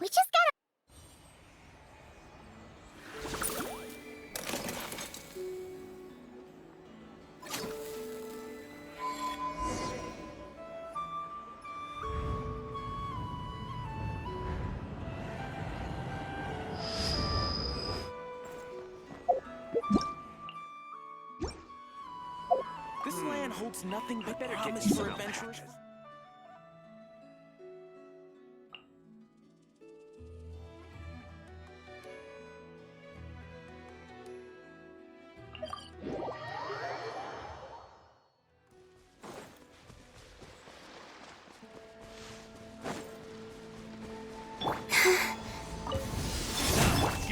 We just gotta... This land holds nothing but promise for adventurers.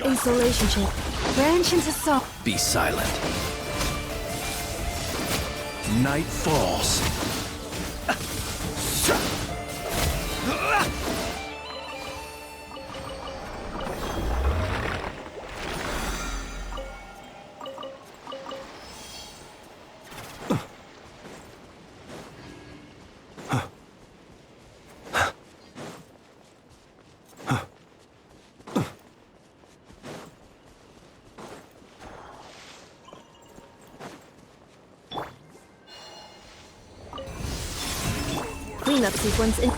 Insulation chip. Branch into salt. Be silent. Night falls. Cleanup sequence in...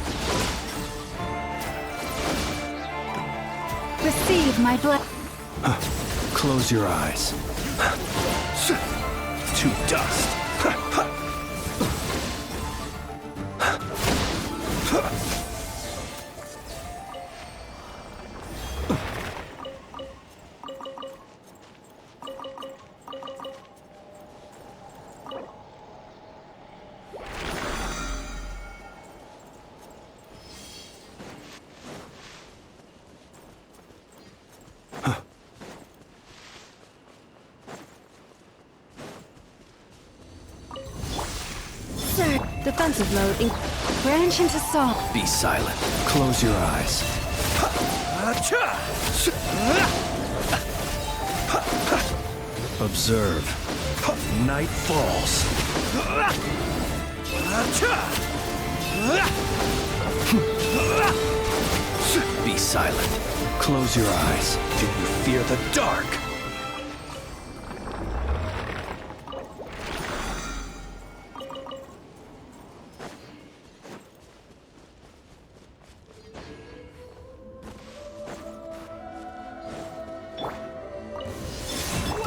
Receive my blood. Close your eyes. To dust. Sir, defensive load in... Branch into salt. Be silent. Close your eyes. Observe. Night falls. Be silent. Close your eyes. Do you fear the dark?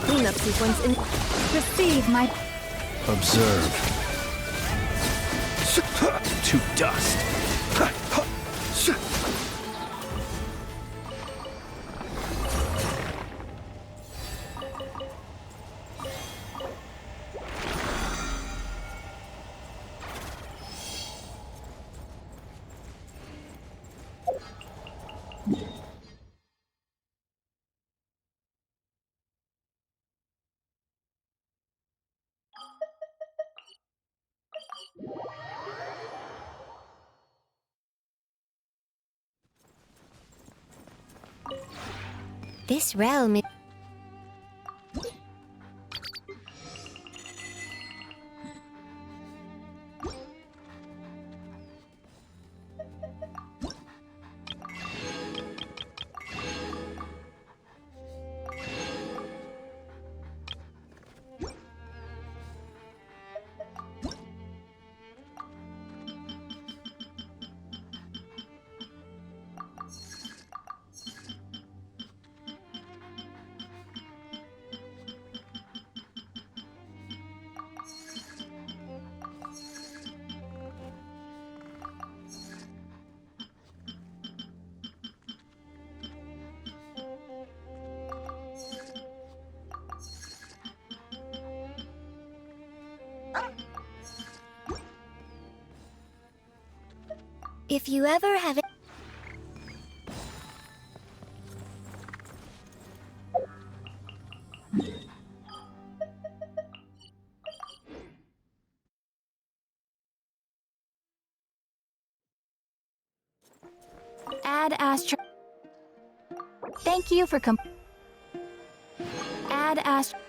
Cleanup sequence in... Receive my... Observe. To dust. This realm is... If you ever have it... Add Astro... Thank you for Add Astro...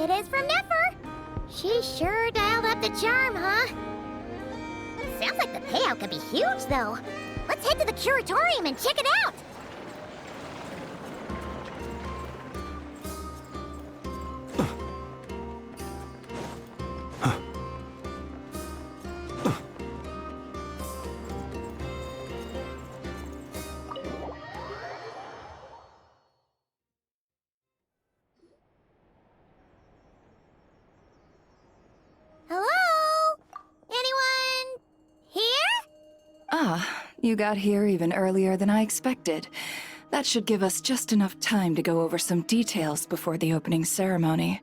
It is from Nefer. She sure dialed up the charm, huh? Sounds like the payout could be huge, though. Let's head to the curatorium and check it out. Hello? Anyone here? Ah, you got here even earlier than I expected. That should give us just enough time to go over some details before the opening ceremony.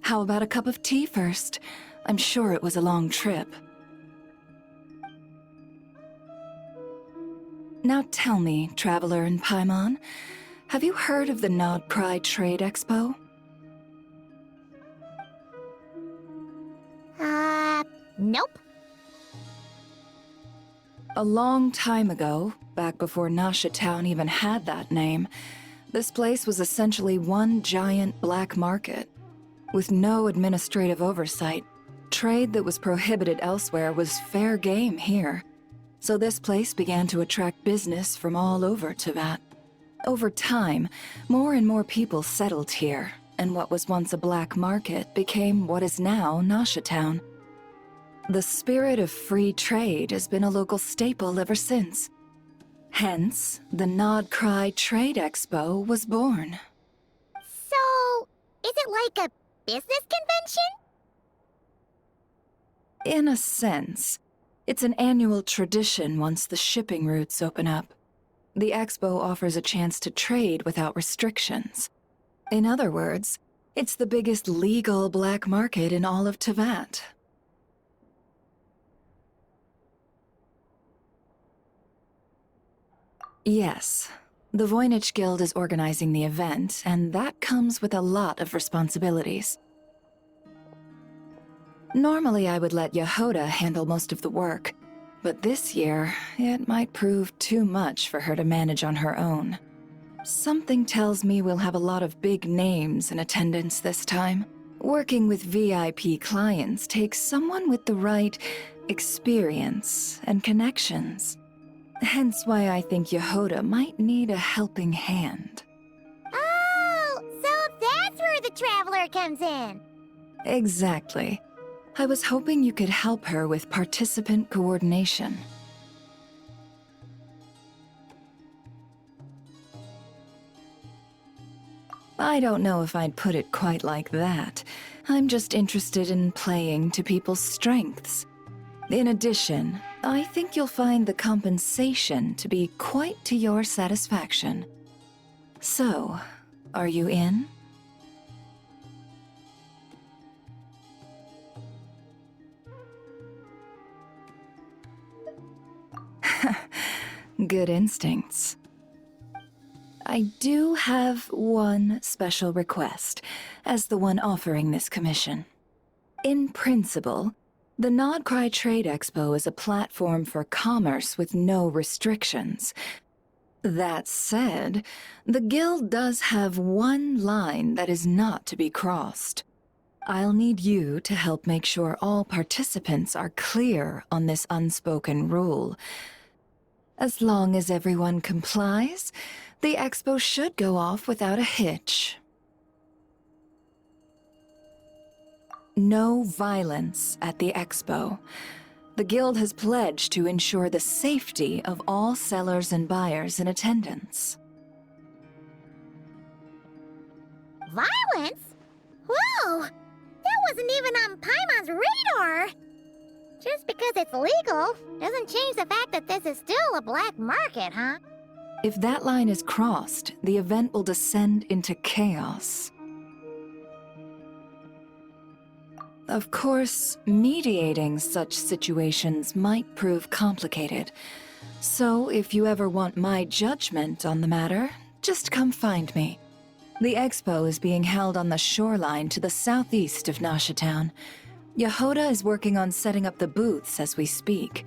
How about a cup of tea first? I'm sure it was a long trip. Now tell me, Traveler in Paimon, have you heard of the Nod-Krai Trade Expo? Nope. A long time ago, back before Nasha Town even had that name, this place was essentially one giant black market. With no administrative oversight, trade that was prohibited elsewhere was fair game here. So this place began to attract business from all over Teyvat. Over time, more and more people settled here, and what was once a black market became what is now Nasha Town. The spirit of free trade has been a local staple ever since. Hence, the Nod-Krai Trade Expo was born. So, is it like a business convention? In a sense, it's an annual tradition once the shipping routes open up. The expo offers a chance to trade without restrictions. In other words, it's the biggest legal black market in all of Teyvat. Yes, the Voynich Guild is organizing the event, and that comes with a lot of responsibilities. Normally I would let Yehoda handle most of the work, but this year, it might prove too much for her to manage on her own. Something tells me we'll have a lot of big names in attendance this time. Working with VIP clients takes someone with the right experience and connections. Hence why I think Yehoda might need a helping hand. Oh, so that's where the Traveler comes in. Exactly. I was hoping you could help her with participant coordination. I don't know if I'd put it quite like that. I'm just interested in playing to people's strengths. In addition, I think you'll find the compensation to be quite to your satisfaction. So, are you in? Good instincts. I do have one special request, as the one offering this commission. In principle, the Nod-Krai Trade Expo is a platform for commerce with no restrictions. That said, the Guild does have one line that is not to be crossed. I'll need you to help make sure all participants are clear on this unspoken rule. As long as everyone complies, the expo should go off without a hitch. No violence at the expo. The Guild has pledged to ensure the safety of all sellers and buyers in attendance. Violence? Whoa! That wasn't even on Paimon's radar! Just because it's legal doesn't change the fact that this is still a black market, huh? If that line is crossed, the event will descend into chaos. Of course, mediating such situations might prove complicated. So if you ever want my judgment on the matter, just come find me. The expo is being held on the shoreline to the southeast of Nasha Town. Yehoda is working on setting up the booths as we speak.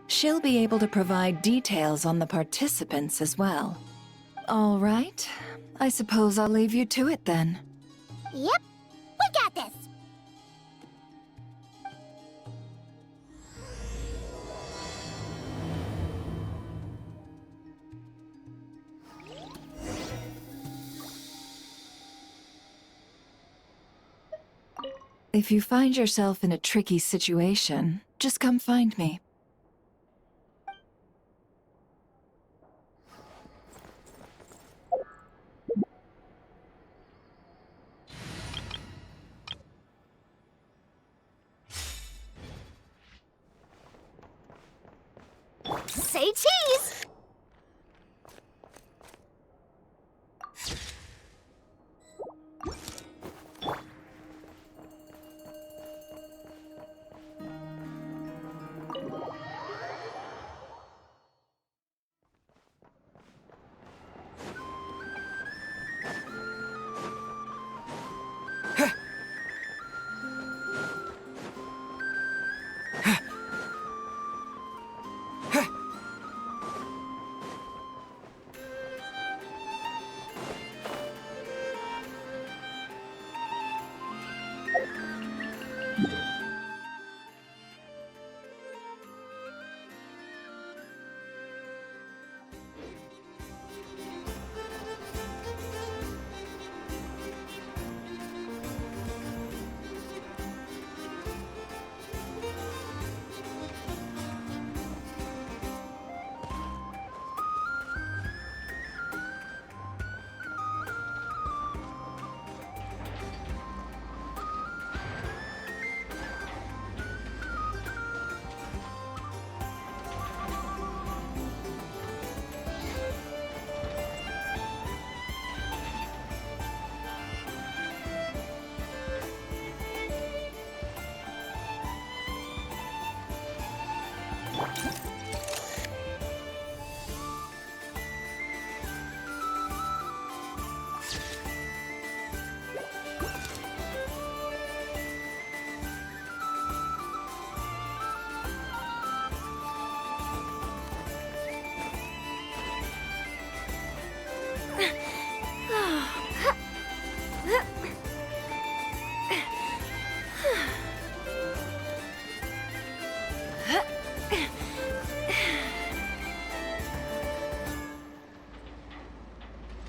She'll be able to provide details on the participants as well. All right. I suppose I'll leave you to it then. Yep, we got this. If you find yourself in a tricky situation, just come find me. Say cheese!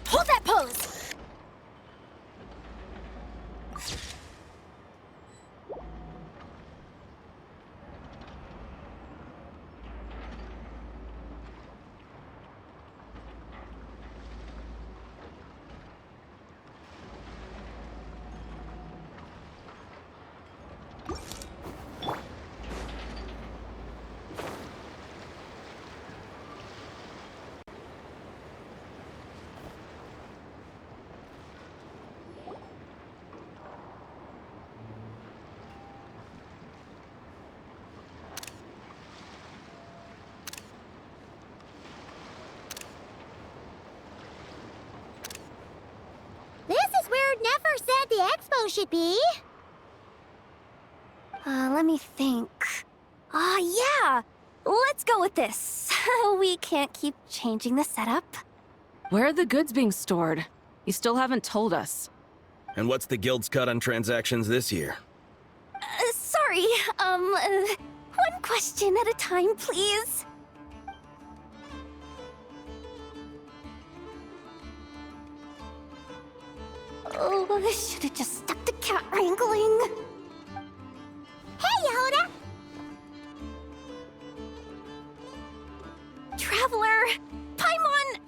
Hold that pose! This is where Never said the expo should be. Let me think. Yeah! Let's go with this. We can't keep changing the setup. Where are the goods being stored? You still haven't told us. And what's the guild's cut on transactions this year? Sorry, one question at a time, please. Oh, I should have just stopped the cat wrangling. Hey, Yehuda! Traveler! Paimon!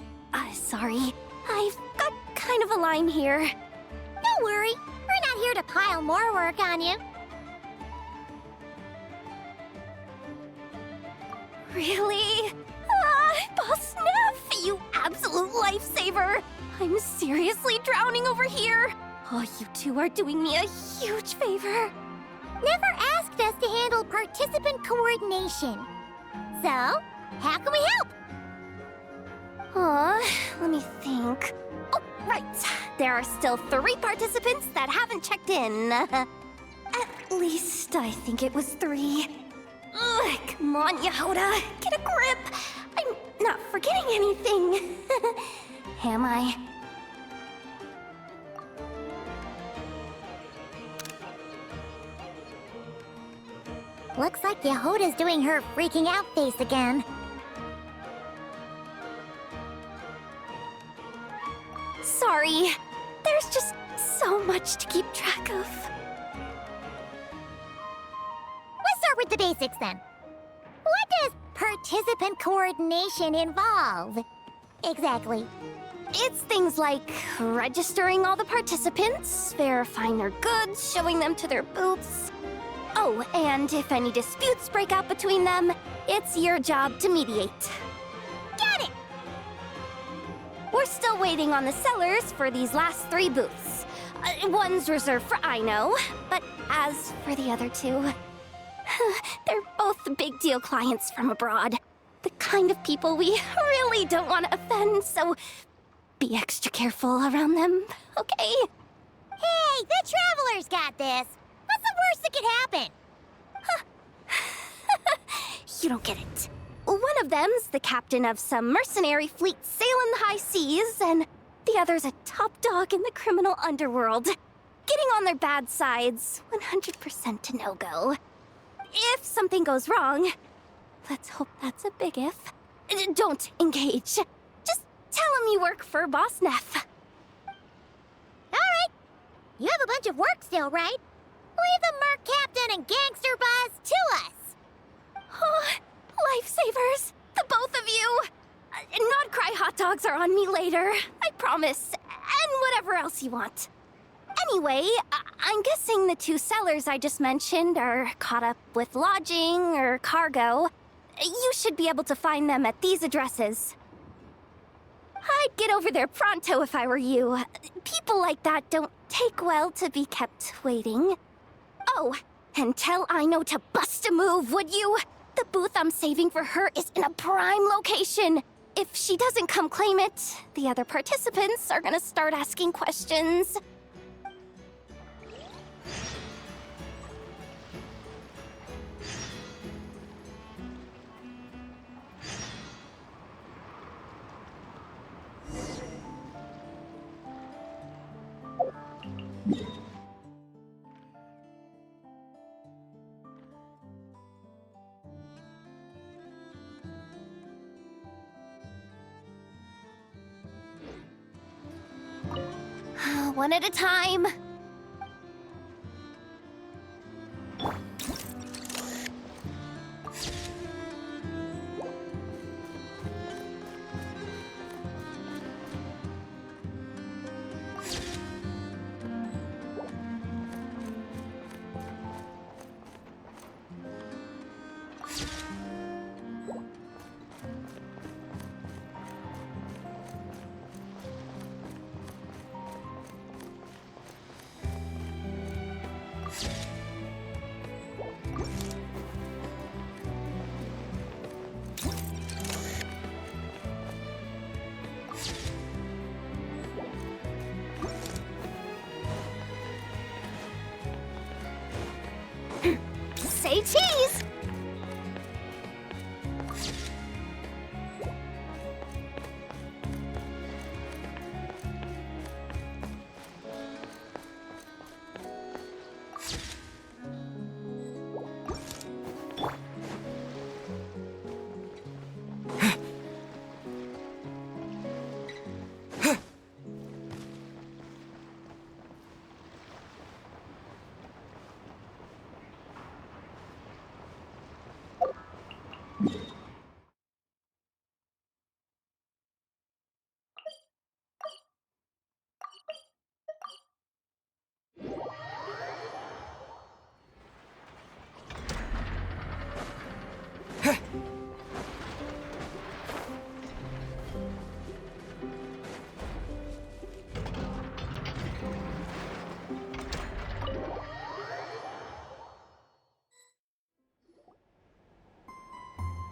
Sorry. I've got kind of a line here. Don't worry, we're not here to pile more work on you. Really? Boss Neff, you absolute lifesaver! I'm seriously drowning over here. Oh, you two are doing me a huge favor. Never asked us to handle participant coordination. So, how can we help? Let me think. Oh, right. There are still 3 participants that haven't checked in. At least I think it was 3. Ugh, come on, Yehoda. Get a grip. I'm not forgetting anything. Am I? Looks like Yehoda's doing her freaking out face again. Sorry. There's just so much to keep track of. Let's start with the basics then. What does participant coordination involve? Exactly. It's things like registering all the participants, verifying their goods, showing them to their booths. Oh, and if any disputes break out between them, it's your job to mediate. Got it! We're still waiting on the sellers for these last 3 booths. One's reserved for Aino, but as for the other 2, they're both big deal clients from abroad. The kind of people we really don't want to offend, so be extra careful around them, okay? Hey, the Travelers got this! What's the worst that could happen? You don't get it. One of them's the captain of some mercenary fleet sailing the high seas, and the other's a top dog in the criminal underworld. Getting on their bad sides, 100% a no-go. If something goes wrong, let's hope that's a big if, don't engage. Just tell him you work for Boss Neff. Alright. You have a bunch of work still, right? Leave the Merc Captain and Gangster Buzz to us! Oh, lifesavers, the both of you! Nod-Krai hot dogs are on me later, I promise. And whatever else you want. Anyway, I'm guessing the 2 sellers I just mentioned are caught up with lodging or cargo. You should be able to find them at these addresses. I'd get over there pronto if I were you. People like that don't take well to be kept waiting. Oh, and tell Aino to bust a move, would you? The booth I'm saving for her is in a prime location. If she doesn't come claim it, the other participants are gonna start asking questions. One at a time. Say cheese!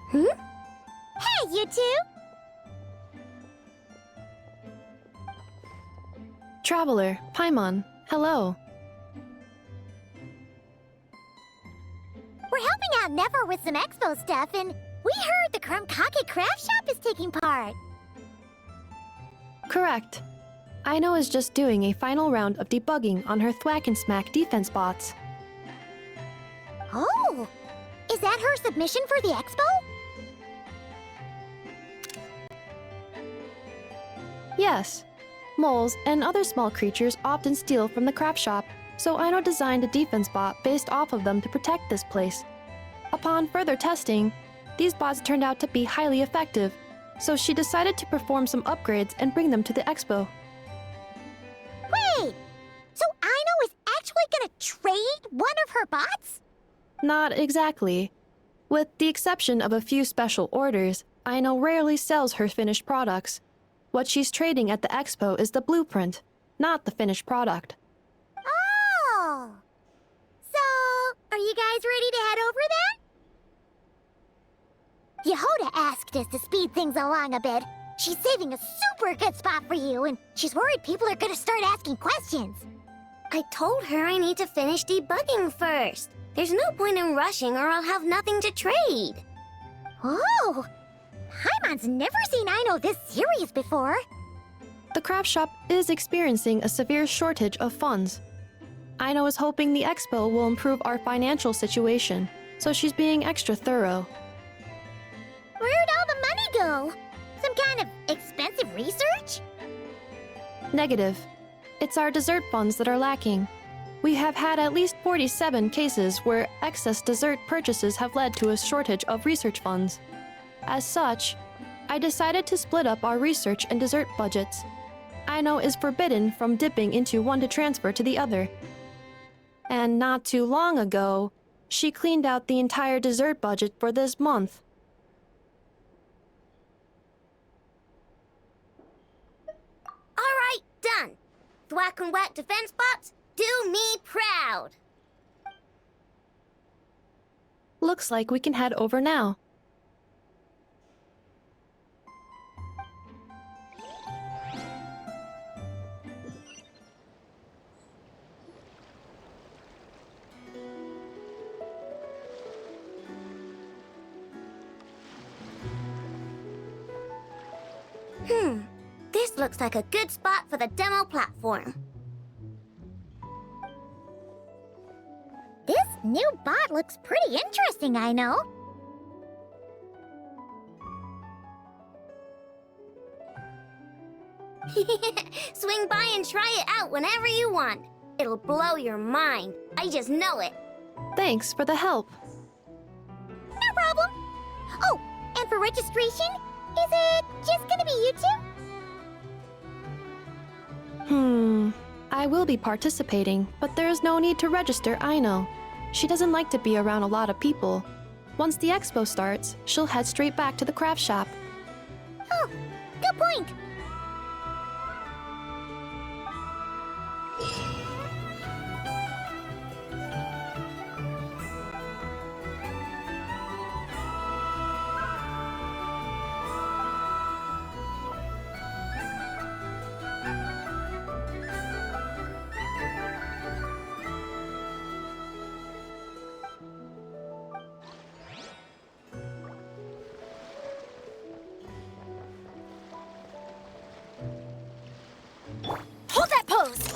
Hey, you two! Traveler, Paimon, hello. We're helping helping out Never with some expo stuff, and we heard the Krumkake craft shop is taking part. Correct. Aino is just doing a final round of debugging on her Thwack and Smack defense bots. Oh! Is that her submission for the expo? Yes. Moles and other small creatures often steal from the craft shop, so Aino designed a defense bot based off of them to protect this place. Upon further testing, these bots turned out to be highly effective, so she decided to perform some upgrades and bring them to the expo. Wait! So Aino is actually gonna trade one of her bots? Not exactly. With the exception of a few special orders, Aino rarely sells her finished products. What she's trading at the expo is the blueprint, not the finished product. Oh! So, are you guys ready to head over then? Yehoda asked us to speed things along a bit. She's saving a super good spot for you, and she's worried people are gonna start asking questions. I told her I need to finish debugging first. There's no point in rushing or I'll have nothing to trade. Oh! Paimon's never seen Aino this serious before. The craft shop is experiencing a severe shortage of funds. Aino is hoping the expo will improve our financial situation, so she's being extra thorough. Where'd all the money go? Some kind of expensive research? Negative. It's our dessert funds that are lacking. We have had at least 47 cases where excess dessert purchases have led to a shortage of research funds. As such, I decided to split up our research and dessert budgets. Aino is forbidden from dipping into one to transfer to the other. And not too long ago, she cleaned out the entire dessert budget for this month. Alright, done. Thwack and Whack defense bots, do me proud. Looks like we can head over now. This looks like a good spot for the demo platform. This new bot looks pretty interesting, Aino. Swing by and try it out whenever you want. It'll blow your mind. I just know it. Thanks for the help. No problem. Oh, and for registration, is it just gonna be you two? I will be participating, but there is no need to register, Aino. She doesn't like to be around a lot of people. Once the expo starts, she'll head straight back to the craft shop. Oh, good point. Hold that pose!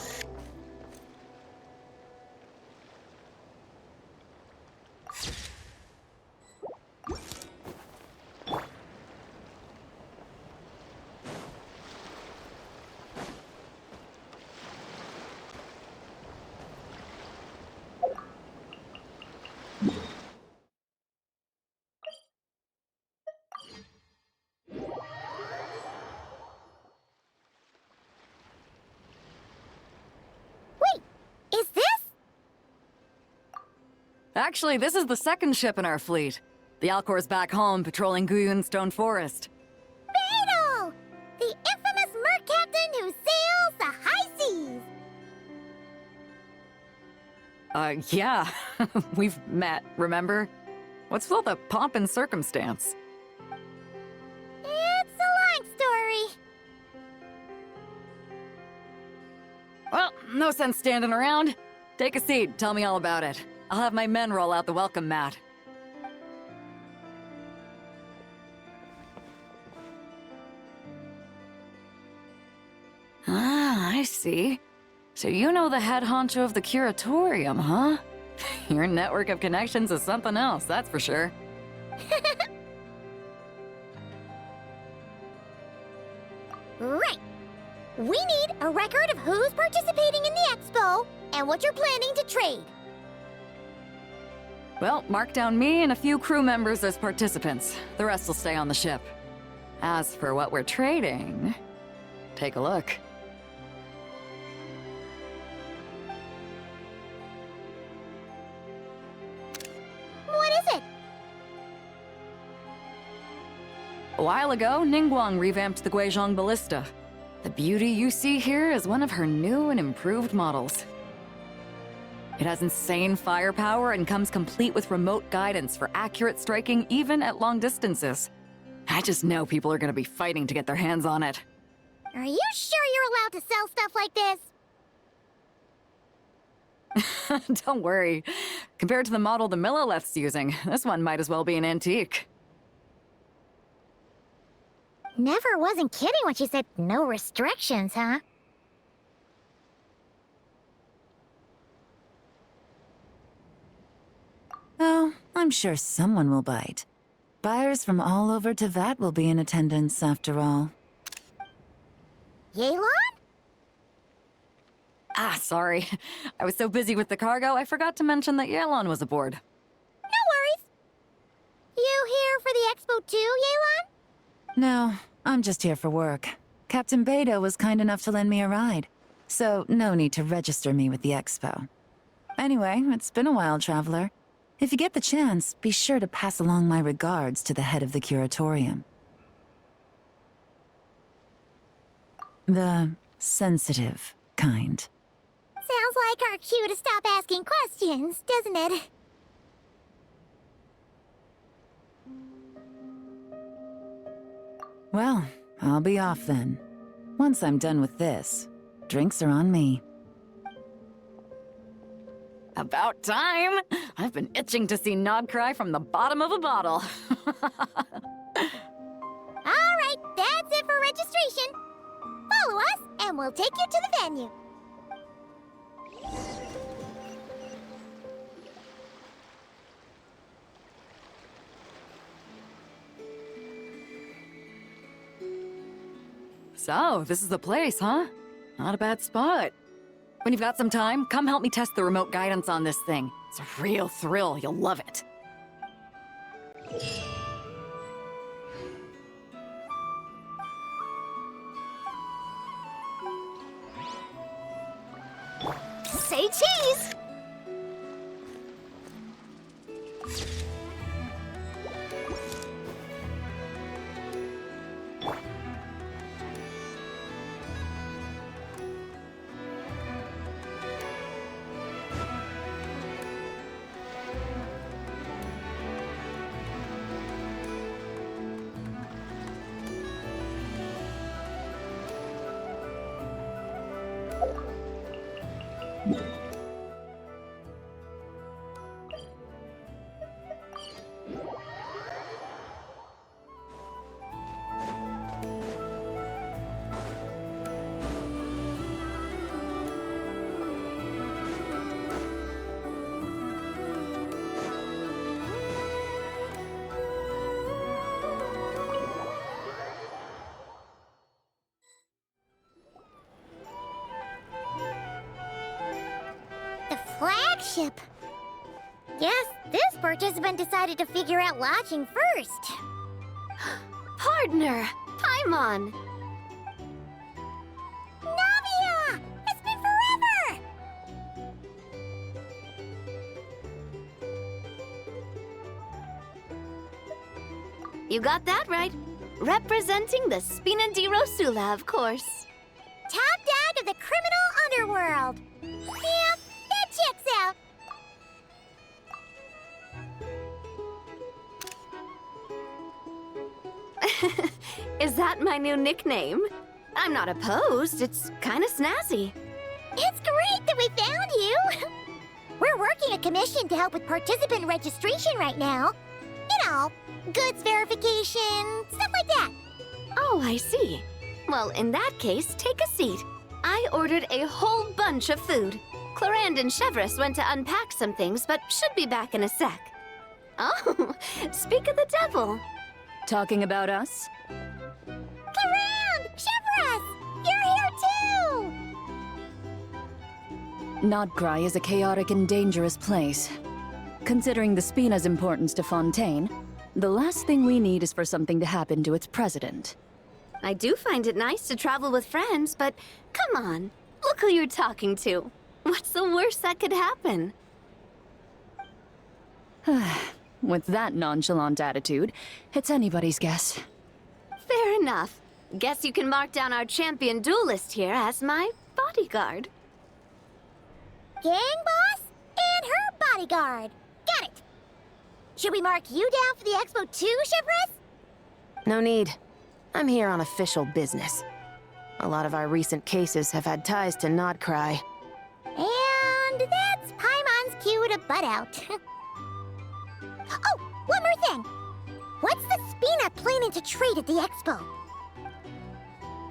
Is this? Actually, this is the second ship in our fleet. The Alcor's back home patrolling Guyun Stone Forest. Beidou! The infamous merc captain who sails the high seas! Yeah. We've met, remember? What's with all the pomp and circumstance? It's a long story. Well, no sense standing around. Take a seat, tell me all about it. I'll have my men roll out the welcome mat. I see. So you know the head honcho of the curatorium, huh? Your network of connections is something else, that's for sure. Right. We need a record of who's participating in the expo and what you're planning to trade. Well, mark down me and a few crew members as participants. The rest will stay on the ship. As for what we're trading, take a look. What is it? A while ago, Ningguang revamped the Guizhong Ballista. The beauty you see here is one of her new and improved models. It has insane firepower and comes complete with remote guidance for accurate striking even at long distances. I just know people are gonna be fighting to get their hands on it. Are you sure you're allowed to sell stuff like this? Don't worry. Compared to the model the Millileth's using, this one might as well be an antique. Never wasn't kidding when she said no restrictions, huh? Oh, I'm sure someone will bite. Buyers from all over Teyvat will be in attendance, after all. Yelan? Ah, sorry. I was so busy with the cargo, I forgot to mention that Yelan was aboard. No worries. You here for the expo too, Yelan? No, I'm just here for work. Captain Beidou was kind enough to lend me a ride, so no need to register me with the expo. Anyway, it's been a while, Traveler. If you get the chance, be sure to pass along my regards to the head of the curatorium. The sensitive kind. Sounds like our cue to stop asking questions, doesn't it? Well, I'll be off then. Once I'm done with this, drinks are on me. About time! I've been itching to see Nod-Krai from the bottom of a bottle. Alright, that's it for registration. Follow us, and we'll take you to the venue. So, this is the place, huh? Not a bad spot. When you've got some time, come help me test the remote guidance on this thing. It's a real thrill, you'll love it. Say cheese! The flagship. Guess this participant decided to figure out lodging first. Partner! Paimon! Navia! It's been forever! You got that right. Representing the Spina di Rosula, of course. Top dog of the criminal underworld. Yeah, that checks out. Is that my new nickname? I'm not opposed. It's kind of snazzy. It's great that we found you. We're working a commission to help with participant registration right now. You know, goods verification, stuff like that. Oh, I see. Well, in that case, take a seat. I ordered a whole bunch of food. Clarand and Chevreuse went to unpack some things, but should be back in a sec. Oh, speak of the devil. Talking about us? Clarand! Chevreuse! You're here too! Nod-Krai is a chaotic and dangerous place. Considering the Spina's importance to Fontaine, the last thing we need is for something to happen to its president. I do find it nice to travel with friends, but come on, look who you're talking to. What's the worst that could happen? With that nonchalant attitude, it's anybody's guess. Fair enough. Guess you can mark down our champion duelist here as my bodyguard. Gang boss and her bodyguard. Got it. Should we mark you down for the expo too, Chevreuse? No need. I'm here on official business. A lot of our recent cases have had ties to Nod-Krai. And that's Paimon's cue to butt out. Oh, one more thing. What's the Spina planning to trade at the expo?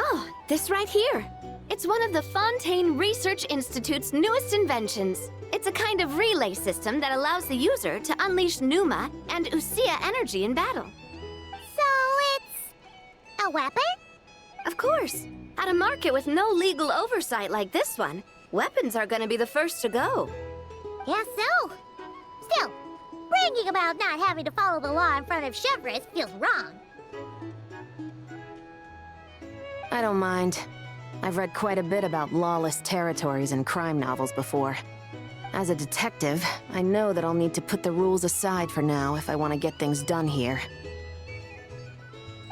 Oh, this right here. It's one of the Fontaine Research Institute's newest inventions. It's a kind of relay system that allows the user to unleash Numa and Usia energy in battle. So it's a weapon? Of course. At a market with no legal oversight like this one, weapons are gonna be the first to go. Yes, so. Still, bragging about not having to follow the law in front of Chevreuse feels wrong. I don't mind. I've read quite a bit about lawless territories and crime novels before. As a detective, I know that I'll need to put the rules aside for now if I want to get things done here.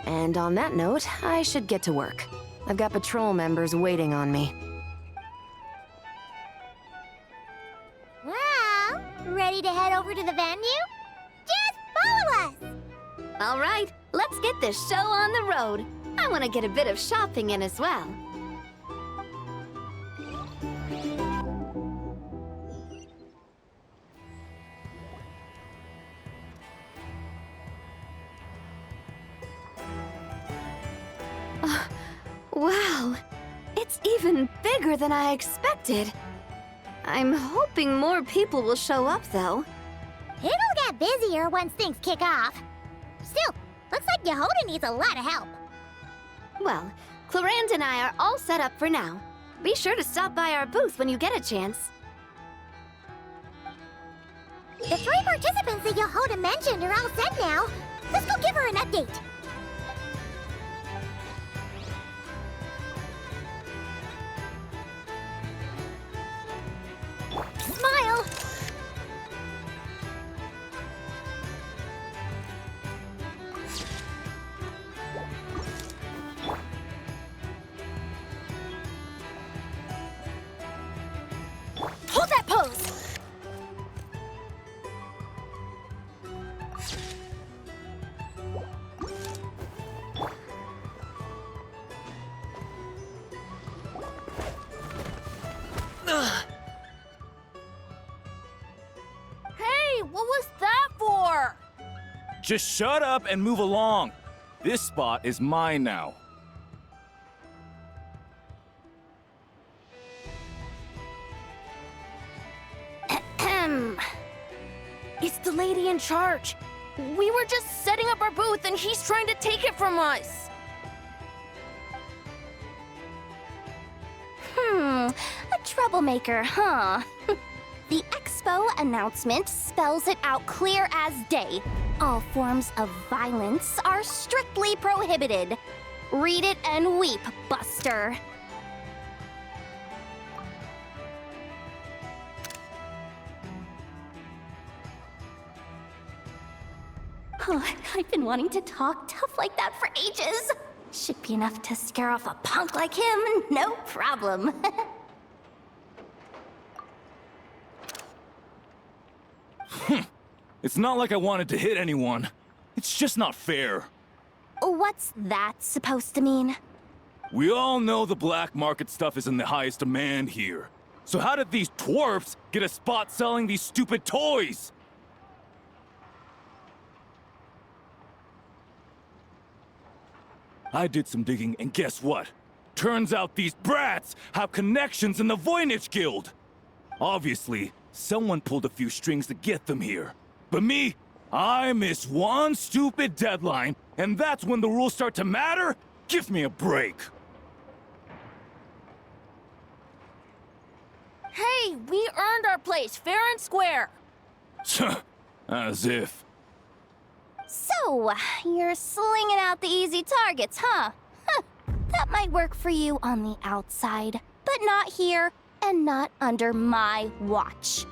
And on that note, I should get to work. I've got patrol members waiting on me. Well, ready to head over to the venue? Just follow us! All right, let's get this show on the road. I want to get a bit of shopping in as well. Wow, it's even bigger than I expected. I'm hoping more people will show up, though. It'll get busier once things kick off. Still, looks like Yehoda needs a lot of help. Well, Clarand and I are all set up for now. Be sure to stop by our booth when you get a chance. The 3 participants that Yehoda mentioned are all set now. Let's go give her an update. Smile! Hold that pose! Hey, what was that for? Just shut up and move along. This spot is mine now. It's the lady in charge. We were just setting up our booth and he's trying to take it from us. A troublemaker, huh? The expo announcement spells it out clear as day. All forms of violence are strictly prohibited. Read it and weep, Buster. Oh, I've been wanting to talk tough like that for ages. Should be enough to scare off a punk like him, no problem. It's not like I wanted to hit anyone. It's just not fair. What's that supposed to mean? We all know the black market stuff is in the highest demand here. So how did these twerps get a spot selling these stupid toys? I did some digging, and guess what? Turns out these brats have connections in the Voynich Guild. Obviously, someone pulled a few strings to get them here. But me, I miss one stupid deadline, and that's when the rules start to matter? Give me a break. Hey, we earned our place fair and square. As if. So, you're slinging out the easy targets, huh? That might work for you on the outside, but not here and not under my watch.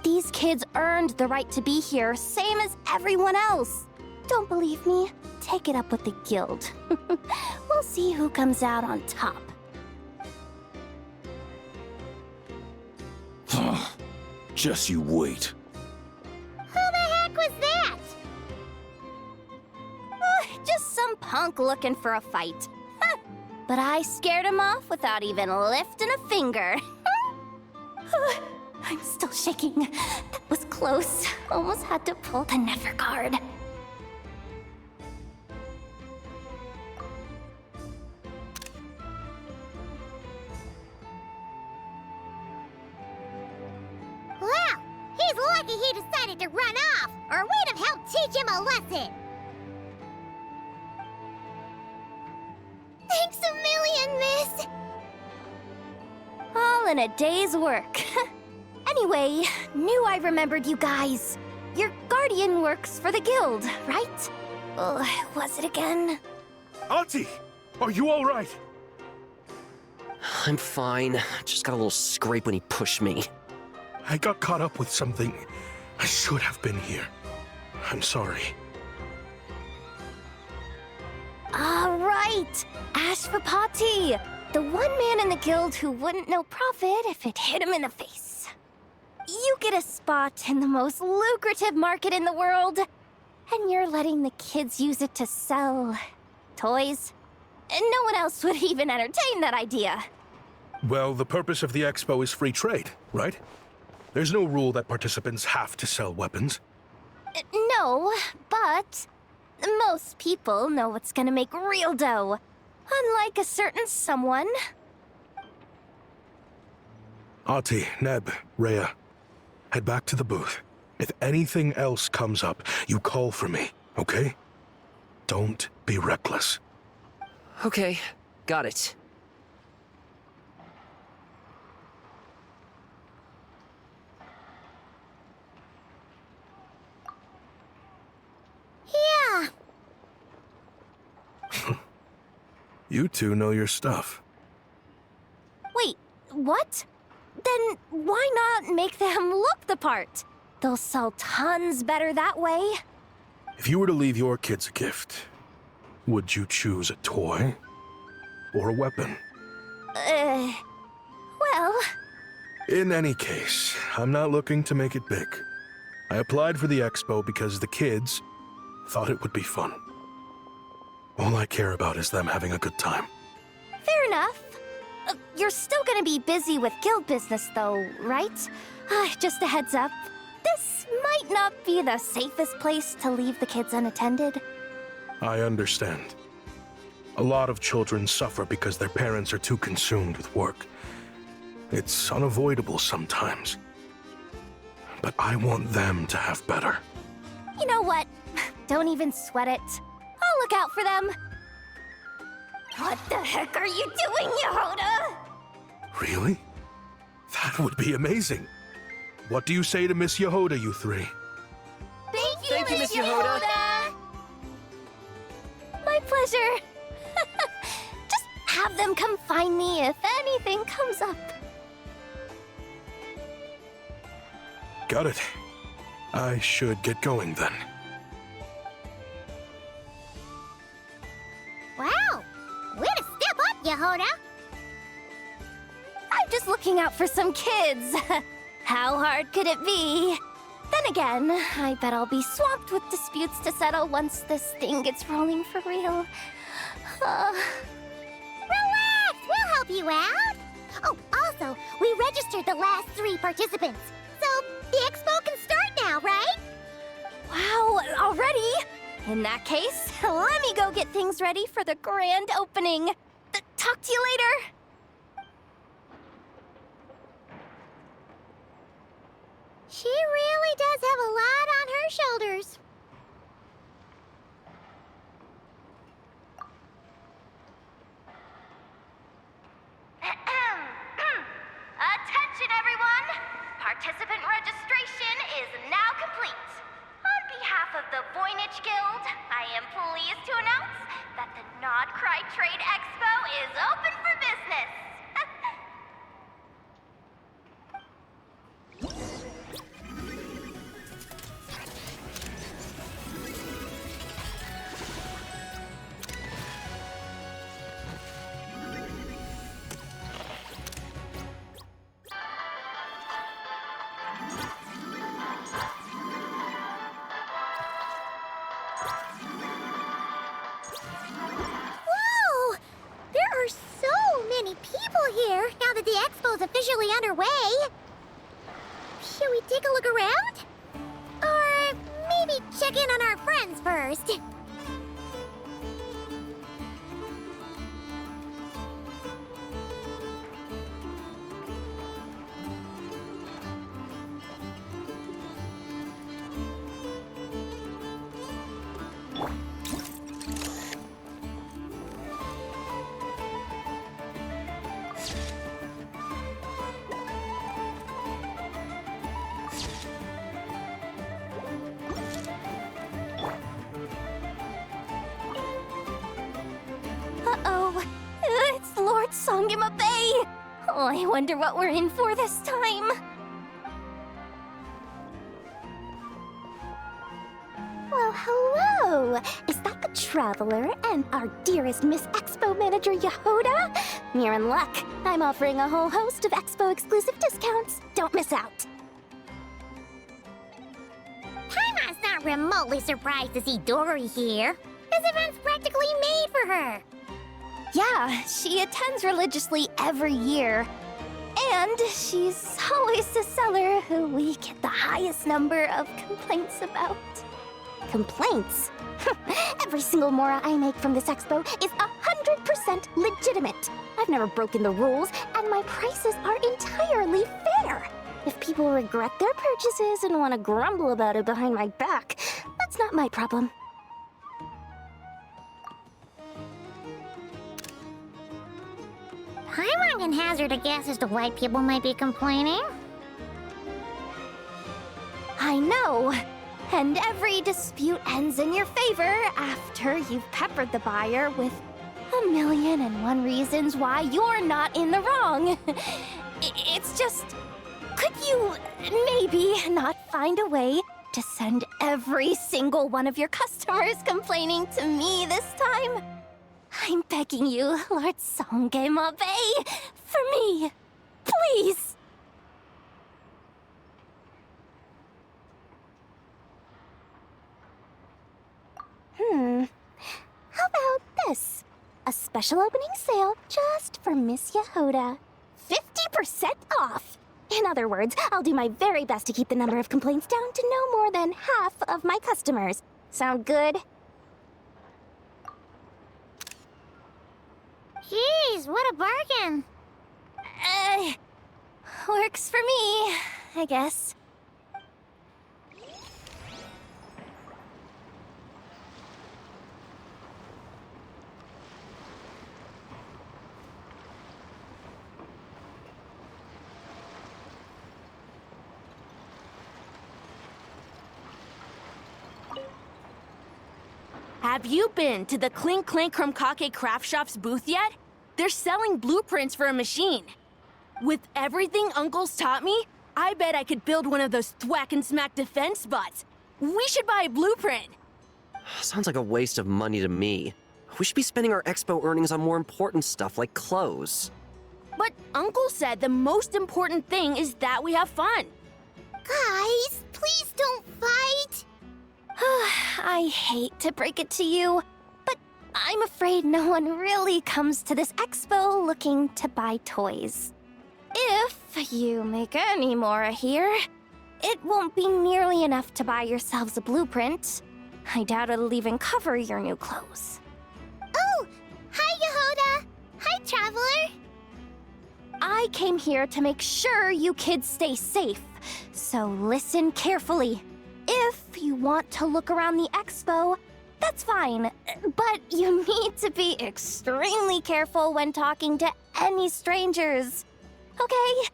These kids earned the right to be here, same as everyone else. Don't believe me? Take it up with the guild. We'll see who comes out on top. Just you wait. Who the heck was that? Just some punk looking for a fight. But I scared him off without even lifting a finger. I'm still shaking. That was close. Almost had to pull the never card. Well, he's lucky he decided to run off, or we'd have helped teach him a lesson. Thanks a million, miss. All in a day's work. Anyway, knew I remembered you guys. Your guardian works for the guild, right? Was it again? Auntie, are you all right? I'm fine. Just got a little scrape when he pushed me. I got caught up with something. I should have been here. I'm sorry. All right, Ashvapati, the one man in the guild who wouldn't know profit if it hit him in the face. You get a spot in the most lucrative market in the world, and you're letting the kids use it to sell toys. And no one else would even entertain that idea. Well, the purpose of the expo is free trade, right? There's no rule that participants have to sell weapons. No, but most people know what's gonna make real dough. Unlike a certain someone. Ati, Neb, Rhea, head back to the booth. If anything else comes up, you call for me, okay? Don't be reckless. Okay, got it. Yeah. You two know your stuff. Wait, what? Then why not make them look the part? They'll sell tons better that way. If you were to leave your kids a gift, would you choose a toy or a weapon? Well... In any case, I'm not looking to make it big. I applied for the expo because the kids thought it would be fun. All I care about is them having a good time. Fair enough. You're still gonna be busy with guild business though, right? Just a heads up. This might not be the safest place to leave the kids unattended. I understand. A lot of children suffer because their parents are too consumed with work. It's unavoidable sometimes. But I want them to have better. You know what? Don't even sweat it. I'll look out for them. What the heck are you doing, Yehoda? Really? That would be amazing. What do you say to Miss Yehoda, you three? Thank you, Miss Yehoda. My pleasure. Just have them come find me if anything comes up. Got it. I should get going then. Wow. Way to step up, Yehoda. I'm just looking out for some kids. How hard could it be? Then again, I bet I'll be swamped with disputes to settle once this thing gets rolling for real. Relax, we'll help you out. Oh, also, we registered the last 3 participants. So, the expo can start now, right? Wow, already? In that case, let me go get things ready for the grand opening. talk to you later. She really does have a lot on her shoulders. Attention, everyone! Participant registration is now complete. On behalf of the Voynich Guild, I am pleased to announce that the Nod-Krai Trade Expo is open for business. Whoa! There are so many people here now that the expo's officially underway. Should we take a look around? Or maybe check in on our friends first? Uh-oh. It's Lord Songima Bay. Oh, I wonder what we're in for this time. Well, hello. Is that the Traveler and our dearest Miss Expo Manager Yehuda? You're in luck. I'm offering a whole host of Expo exclusive discounts. Don't miss out. Paimon's not remotely surprised to see Dory here. This event's practically made for her. Yeah, she attends religiously every year. And she's always the seller who we get the highest number of complaints about. Complaints? Every single mora I make from this expo is 100% legitimate. I've never broken the rules, and my prices are entirely fair. If people regret their purchases and want to grumble about it behind my back, that's not my problem. Paimon can hazard a guess as to why people might be complaining. I know. And every dispute ends in your favor after you've peppered the buyer with 1,000,001 reasons why you're not in the wrong. It's just, could you maybe not find a way to send every single one of your customers complaining to me this time? I'm begging you, Lord Songema Bay, for me, please. How about this? A special opening sale just for Miss Yehuda. 50% off! In other words, I'll do my very best to keep the number of complaints down to no more than half of my customers. Sound good? Jeez, what a bargain. Works for me, I guess. Have you been to the Clink Clank Krumkake Craft Shop's booth yet? They're selling blueprints for a machine. With everything Uncle's taught me, I bet I could build one of those thwack and smack defense bots. We should buy a blueprint. Sounds like a waste of money to me. We should be spending our expo earnings on more important stuff like clothes. But Uncle said the most important thing is that we have fun. Guys, please don't fight. I hate to break it to you, but I'm afraid no one really comes to this expo looking to buy toys. If you make any more here, it won't be nearly enough to buy yourselves a blueprint. I doubt it'll even cover your new clothes. Oh! Hi, Yehuda! Hi, traveler? I came here to make sure you kids stay safe. So listen carefully. If you want to look around the expo, that's fine. But you need to be extremely careful when talking to any strangers. Okay?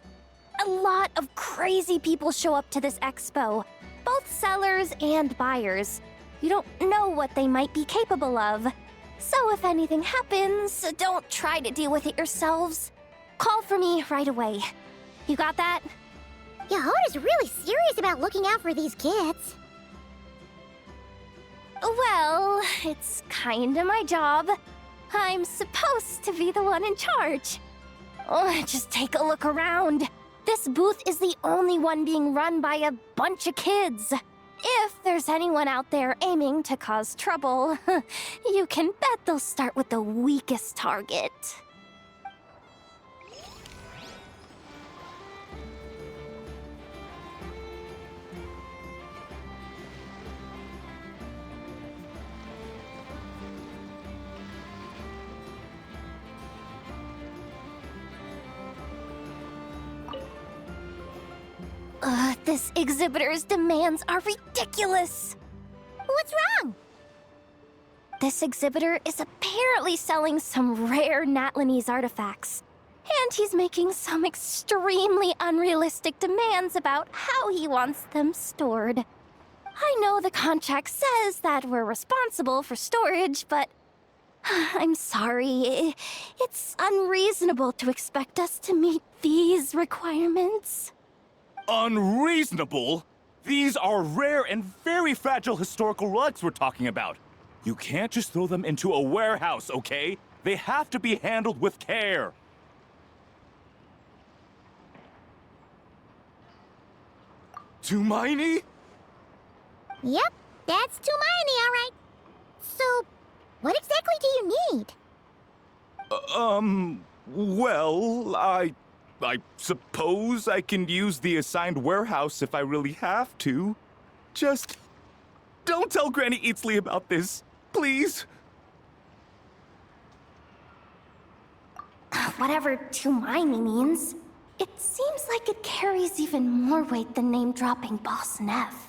A lot of crazy people show up to this expo, both sellers and buyers. You don't know what they might be capable of. So if anything happens, don't try to deal with it yourselves. Call for me right away. You got that? Yehoda's really serious about looking out for these kids. Well, it's kinda my job. I'm supposed to be the one in charge. Oh, just take a look around. This booth is the only one being run by a bunch of kids. If there's anyone out there aiming to cause trouble, you can bet they'll start with the weakest target. This exhibitor's demands are ridiculous. What's wrong? This exhibitor is apparently selling some rare Natlanese artifacts. And he's making some extremely unrealistic demands about how he wants them stored. I know the contract says that we're responsible for storage, but I'm sorry. It's unreasonable to expect us to meet these requirements. Unreasonable? These are rare and very fragile historical relics we're talking about. You can't just throw them into a warehouse, okay? They have to be handled with care. Tumaini? Yep, that's Tumaini, all right. So, what exactly do you need? Well, I suppose I can use the assigned warehouse if I really have to. Just don't tell Granny Eatsley about this, please. Whatever Tumaini means, it seems like it carries even more weight than name-dropping Boss Neff.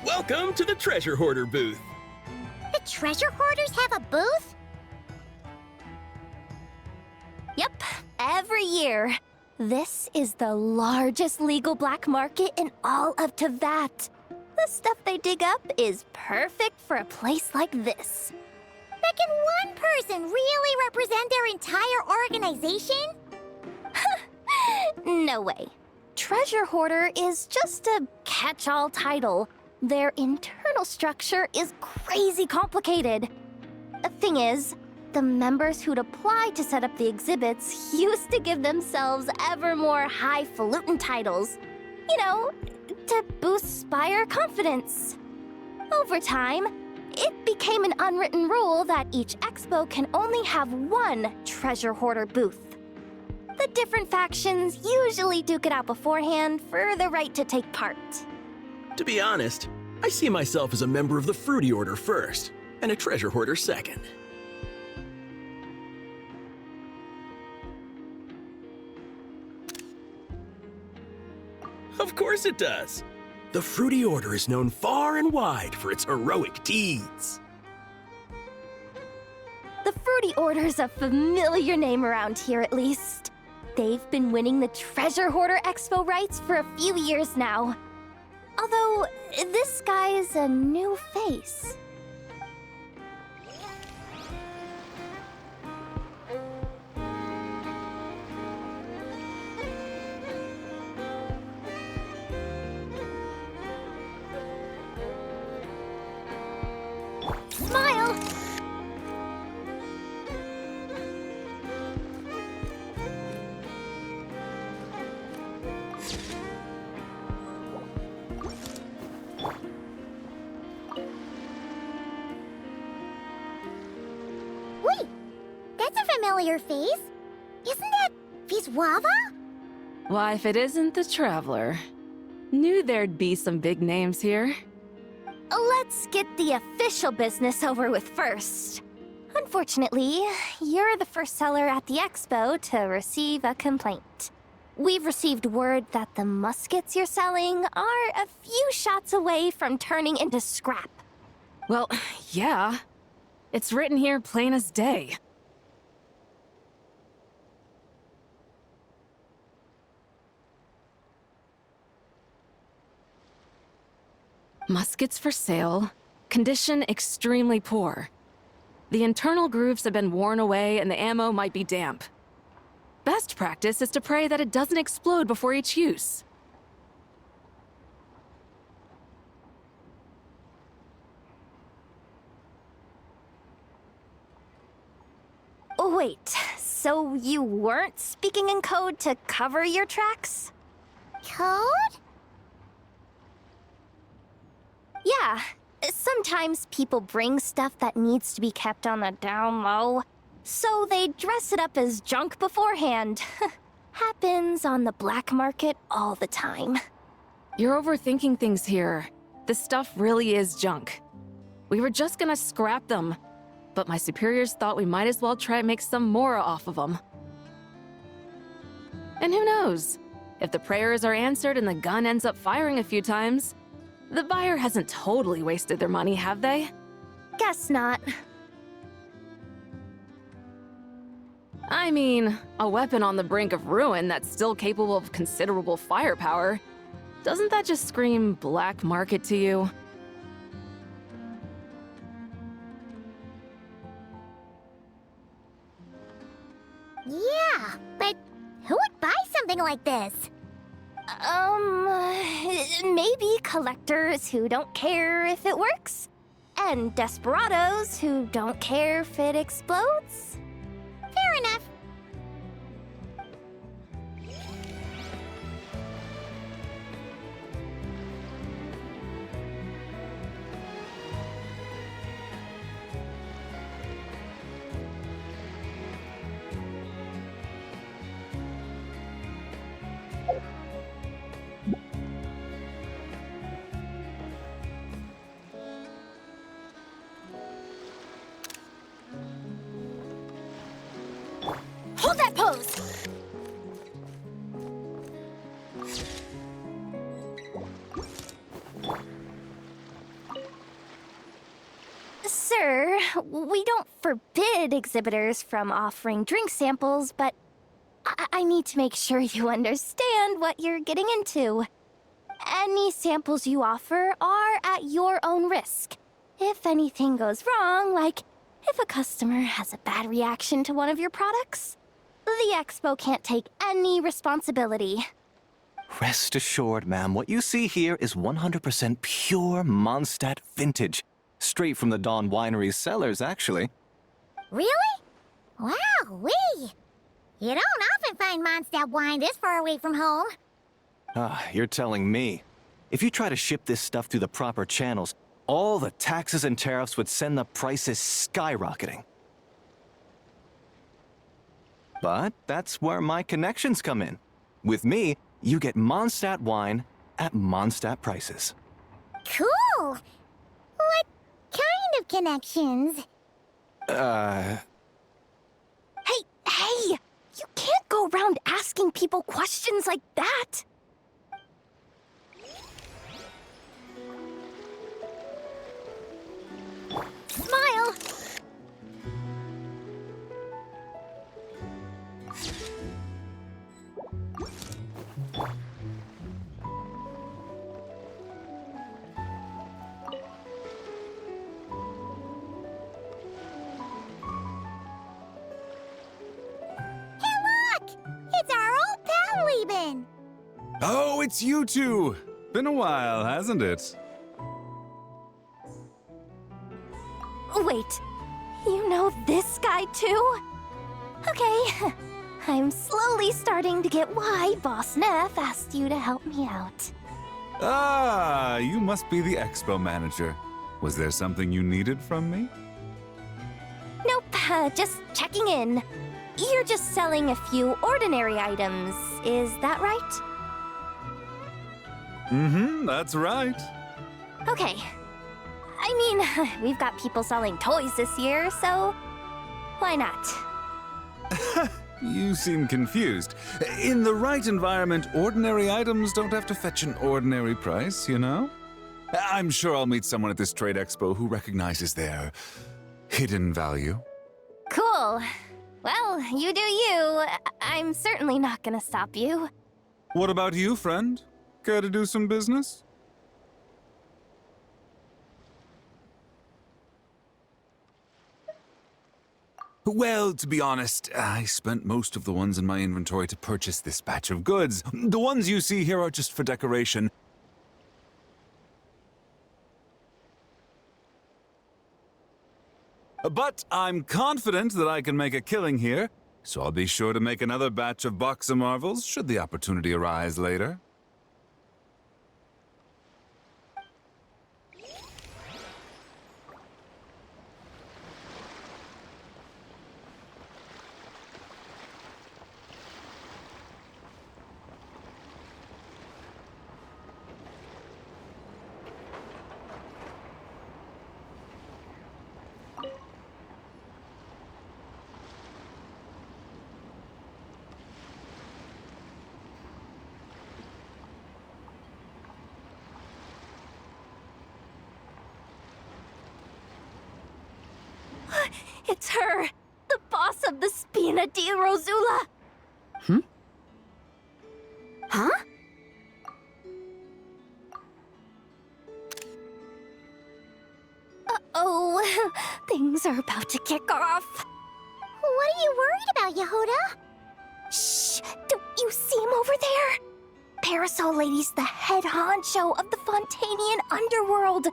Welcome to the Treasure Hoarder booth. The treasure hoarders have a booth? Yep, every year. This is the largest legal black market in all of Teyvat. The stuff they dig up is perfect for a place like this. But can one person really represent their entire organization? No way. Treasure Hoarder is just a catch-all title. Their internal structure is crazy complicated. The thing is, the members who'd apply to set up the exhibits used to give themselves ever more highfalutin titles. You know, to boost buyer confidence. Over time, it became an unwritten rule that each expo can only have one treasure hoarder booth. The different factions usually duke it out beforehand for the right to take part. To be honest, I see myself as a member of the Fruity Order first, and a treasure hoarder second. Of course it does. The Fruity Order is known far and wide for its heroic deeds. The Fruity Order's a familiar name around here, at least. They've been winning the Treasure Hoarder Expo rights for a few years now. Although, this guy's a new face. Smile! Wait, that's a familiar face. Isn't that Viswava? Why, if it isn't the Traveler. Knew there'd be some big names here. Let's get the official business over with first. Unfortunately, you're the first seller at the expo to receive a complaint. We've received word that the muskets you're selling are a few shots away from turning into scrap. Well, yeah. It's written here plain as day. Muskets for sale. Condition extremely poor. The internal grooves have been worn away and the ammo might be damp. Best practice is to pray that it doesn't explode before each use. Wait, so you weren't speaking in code to cover your tracks? Code? Yeah. Sometimes people bring stuff that needs to be kept on the down low, so they dress it up as junk beforehand. Happens on the black market all the time. You're overthinking things here. This stuff really is junk. We were just gonna scrap them, but my superiors thought we might as well try to make some more off of them. And who knows? If the prayers are answered and the gun ends up firing a few times, the buyer hasn't totally wasted their money, have they? Guess not. I mean, a weapon on the brink of ruin that's still capable of considerable firepower. Doesn't that just scream black market to you? Yeah, but who would buy something like this? Maybe collectors who don't care if it works, and desperados who don't care if it explodes. Fair enough. Hold that pose! Sir, we don't forbid exhibitors from offering drink samples, but I need to make sure you understand what you're getting into. Any samples you offer are at your own risk. If anything goes wrong, like if a customer has a bad reaction to one of your products, the expo can't take any responsibility. Rest assured, ma'am, what you see here is 100% pure Mondstadt vintage. Straight from the Dawn Winery's cellars, actually. Really? Wow-wee! You don't often find Mondstadt wine this far away from home. Ah, you're telling me. If you try to ship this stuff through the proper channels, all the taxes and tariffs would send the prices skyrocketing. But that's where my connections come in. With me, you get Mondstadt wine at Mondstadt prices. Cool! What kind of connections? Hey! You can't go around asking people questions like that! Smile! It's our old pal Lieben! Oh, it's you two! Been a while, hasn't it? Wait, you know this guy too? Okay, I'm slowly starting to get why Boss Neff asked you to help me out. Ah, you must be the expo manager. Was there something you needed from me? Nope, just checking in. You're just selling a few ordinary items, is that right? Mm-hmm, that's right. Okay. I mean, we've got people selling toys this year, so why not? You seem confused. In the right environment, ordinary items don't have to fetch an ordinary price, you know? I'm sure I'll meet someone at this trade expo who recognizes their hidden value. Cool. Well, you do you. I'm certainly not gonna stop you. What about you, friend? Care to do some business? Well, to be honest, I spent most of the ones in my inventory to purchase this batch of goods. The ones you see here are just for decoration. But I'm confident that I can make a killing here, so I'll be sure to make another batch of Box of Marvels should the opportunity arise later. It's her! The boss of the Spina di Rosula! Huh? Uh-oh, things are about to kick off. What are you worried about, Yehuda? Shh! Don't you see him over there? Parasol Lady's the head honcho of the Fontanian underworld.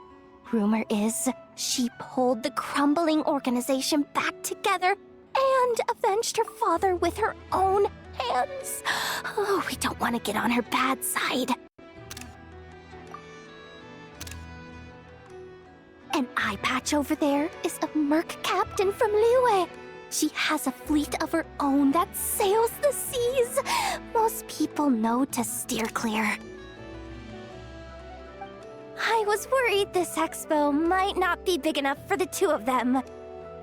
Rumor is, she pulled the crumbling organization back together and avenged her father with her own hands. Oh, we don't want to get on her bad side. An eye patch over there is a merc captain from Liyue. She has a fleet of her own that sails the seas. Most people know to steer clear. I was worried this expo might not be big enough for the two of them,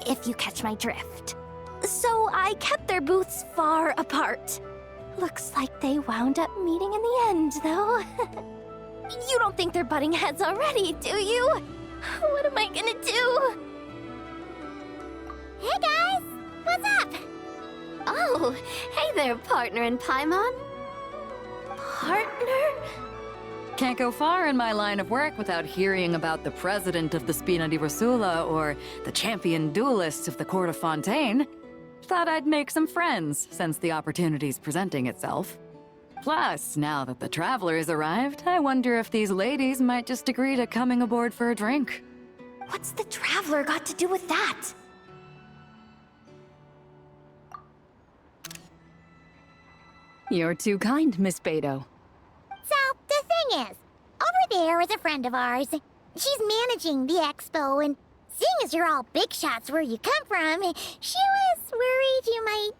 if you catch my drift. So I kept their booths far apart. Looks like they wound up meeting in the end, though. You don't think they're butting heads already, do you? What am I gonna do? Hey guys, what's up? Oh, hey there, partner in Paimon. Partner? Can't go far in my line of work without hearing about the president of the Spina di Rosula or the champion duelist of the court of Fontaine. Thought I'd make some friends since the opportunity's presenting itself. Plus, now that the traveler's arrived, I wonder if these ladies might just agree to coming aboard for a drink. What's the traveler got to do with that? You're too kind, Miss Beto. So, the thing is, over there is a friend of ours. She's managing the expo, and seeing as you're all big shots where you come from, she was worried you might,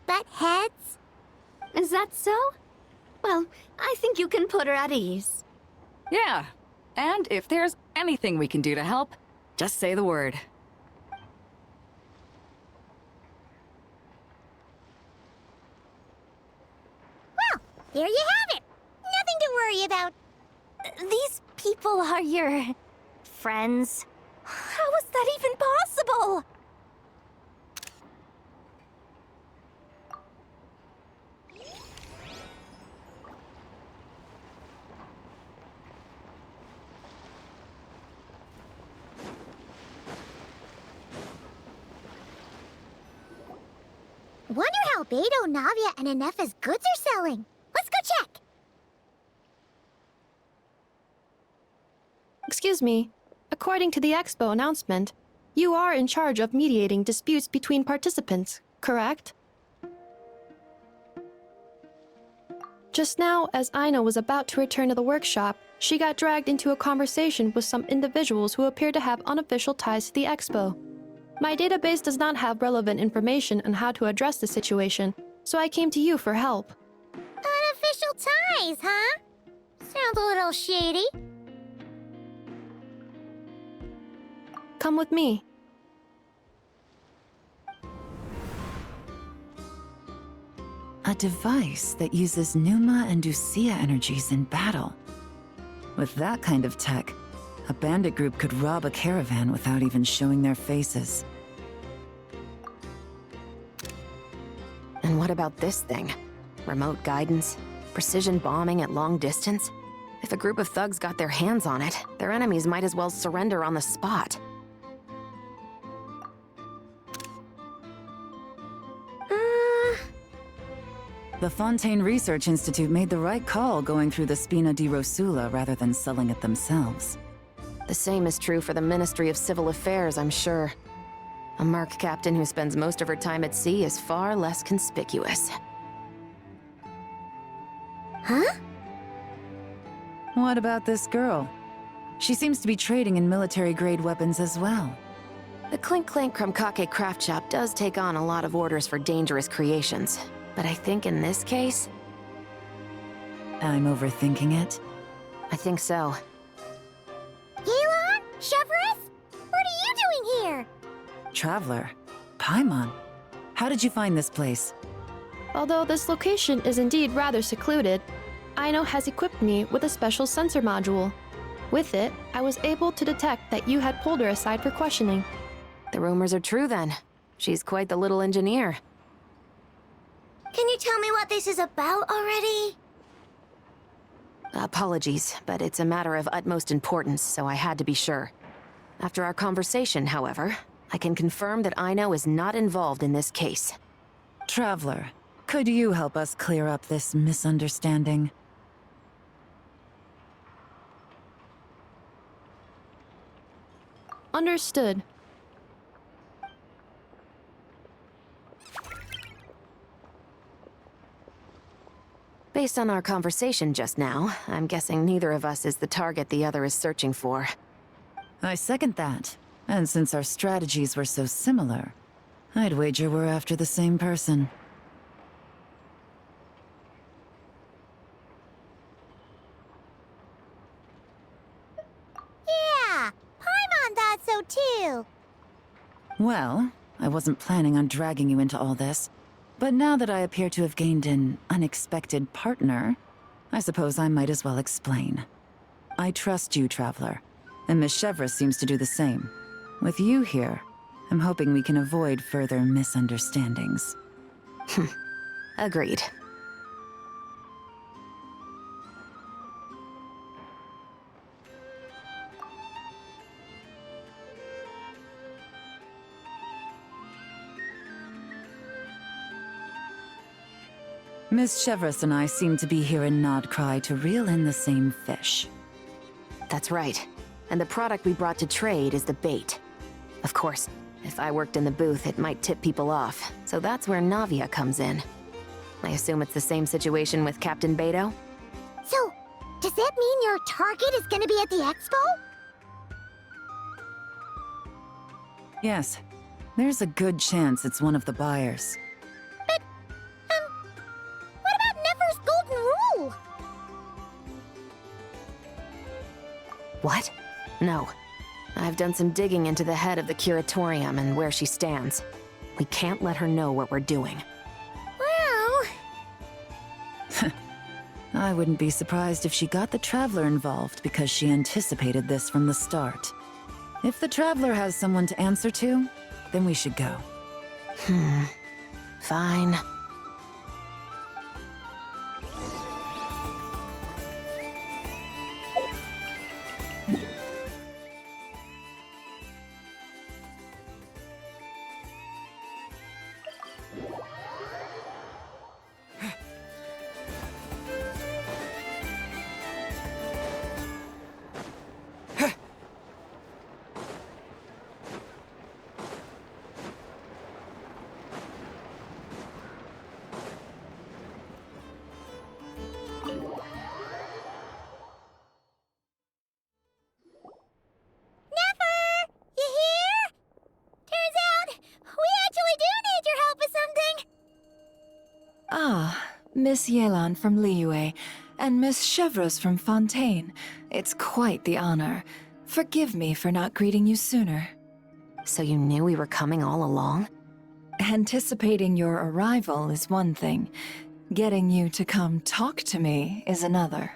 butt heads. Is that so? Well, I think you can put her at ease. Yeah, and if there's anything we can do to help, just say the word. Well, there you have it. Nothing to worry about. These people are your friends. How is that even possible? Wonder how Beto, Navia, and Anefa's goods are selling. Let's go check. Excuse me. According to the expo announcement, you are in charge of mediating disputes between participants, correct? Just now, as Aina was about to return to the workshop, she got dragged into a conversation with some individuals who appear to have unofficial ties to the expo. My database does not have relevant information on how to address the situation, so I came to you for help. Unofficial ties, huh? Sounds a little shady. Come with me. A device that uses Numa and Ducia energies in battle. With that kind of tech, a bandit group could rob a caravan without even showing their faces. And what about this thing? Remote guidance? Precision bombing at long distance? If a group of thugs got their hands on it, their enemies might as well surrender on the spot. The Fontaine Research Institute made the right call going through the Spina di Rosula rather than selling it themselves. The same is true for the Ministry of Civil Affairs, I'm sure. A merc captain who spends most of her time at sea is far less conspicuous. Huh? What about this girl? She seems to be trading in military-grade weapons as well. The Clink Clank Krumkake craft shop does take on a lot of orders for dangerous creations, but I think in this case... I'm overthinking it? I think so. Elon? Chevrolet? What are you doing here? Traveler? Paimon? How did you find this place? Although this location is indeed rather secluded, Aino has equipped me with a special sensor module. With it, I was able to detect that you had pulled her aside for questioning. The rumors are true then. She's quite the little engineer. Can you tell me what this is about already? Apologies, but it's a matter of utmost importance, so I had to be sure. After our conversation, however, I can confirm that Aino is not involved in this case. Traveler, could you help us clear up this misunderstanding? Understood. Based on our conversation just now, I'm guessing neither of us is the target the other is searching for. I second that. And since our strategies were so similar, I'd wager we're after the same person. Yeah, Paimon thought so too. Well, I wasn't planning on dragging you into all this, but now that I appear to have gained an unexpected partner, I suppose I might as well explain. I trust you, Traveler, and Miss Chevrolet seems to do the same. With you here, I'm hoping we can avoid further misunderstandings. Agreed. Miss Chevrolet and I seem to be here in Nod-Krai to reel in the same fish. That's right. And the product we brought to trade is the bait. Of course, if I worked in the booth, it might tip people off, so that's where Navia comes in. I assume it's the same situation with Captain Beto? So, does that mean your target is gonna be at the expo? Yes, there's a good chance it's one of the buyers. But, what about Nefer's golden rule? What? No. I've done some digging into the head of the curatorium and where she stands. We can't let her know what we're doing. Well... I wouldn't be surprised if she got the Traveler involved because she anticipated this from the start. If the Traveler has someone to answer to, then we should go. Fine. Miss Yelan from Liyue, and Miss Chevreuse from Fontaine. It's quite the honor. Forgive me for not greeting you sooner. So you knew we were coming all along? Anticipating your arrival is one thing. Getting you to come talk to me is another.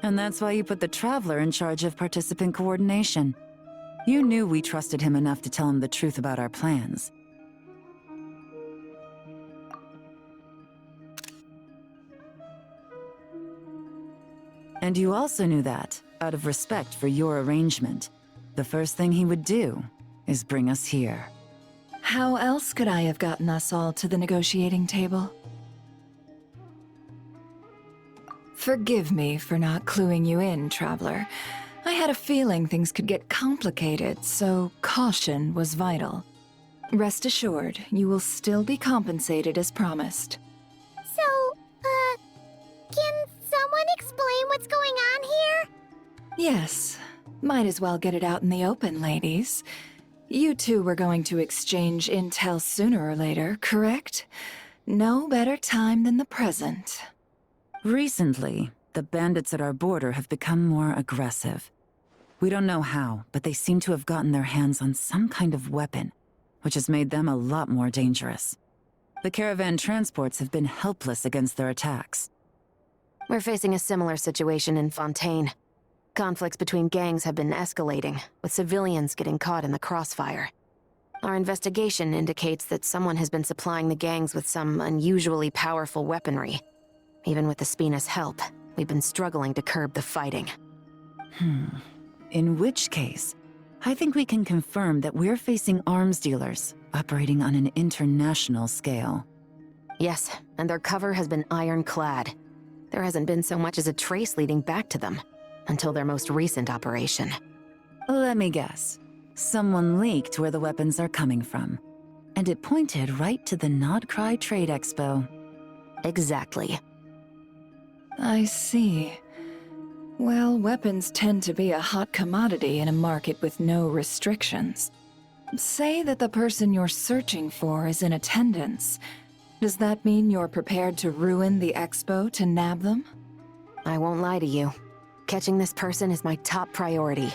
And that's why you put the Traveler in charge of participant coordination. You knew we trusted him enough to tell him the truth about our plans. And you also knew that, out of respect for your arrangement, the first thing he would do is bring us here. How else could I have gotten us all to the negotiating table? Forgive me for not cluing you in, Traveler. I had a feeling things could get complicated, so caution was vital. Rest assured, you will still be compensated as promised. So, can someone explain what's going on here? Yes. Might as well get it out in the open, ladies. You two were going to exchange intel sooner or later, correct? No better time than the present. Recently, the bandits at our border have become more aggressive. We don't know how, but they seem to have gotten their hands on some kind of weapon, which has made them a lot more dangerous. The caravan transports have been helpless against their attacks. We're facing a similar situation in Fontaine. Conflicts between gangs have been escalating, with civilians getting caught in the crossfire. Our investigation indicates that someone has been supplying the gangs with some unusually powerful weaponry. Even with the Spina's help, we've been struggling to curb the fighting. In which case, I think we can confirm that we're facing arms dealers operating on an international scale. Yes, and their cover has been ironclad. There hasn't been so much as a trace leading back to them, until their most recent operation. Let me guess. Someone leaked where the weapons are coming from. And it pointed right to the Nod-Krai Trade Expo. Exactly. I see. Well, weapons tend to be a hot commodity in a market with no restrictions. Say that the person you're searching for is in attendance. Does that mean you're prepared to ruin the expo to nab them? I won't lie to you. Catching this person is my top priority.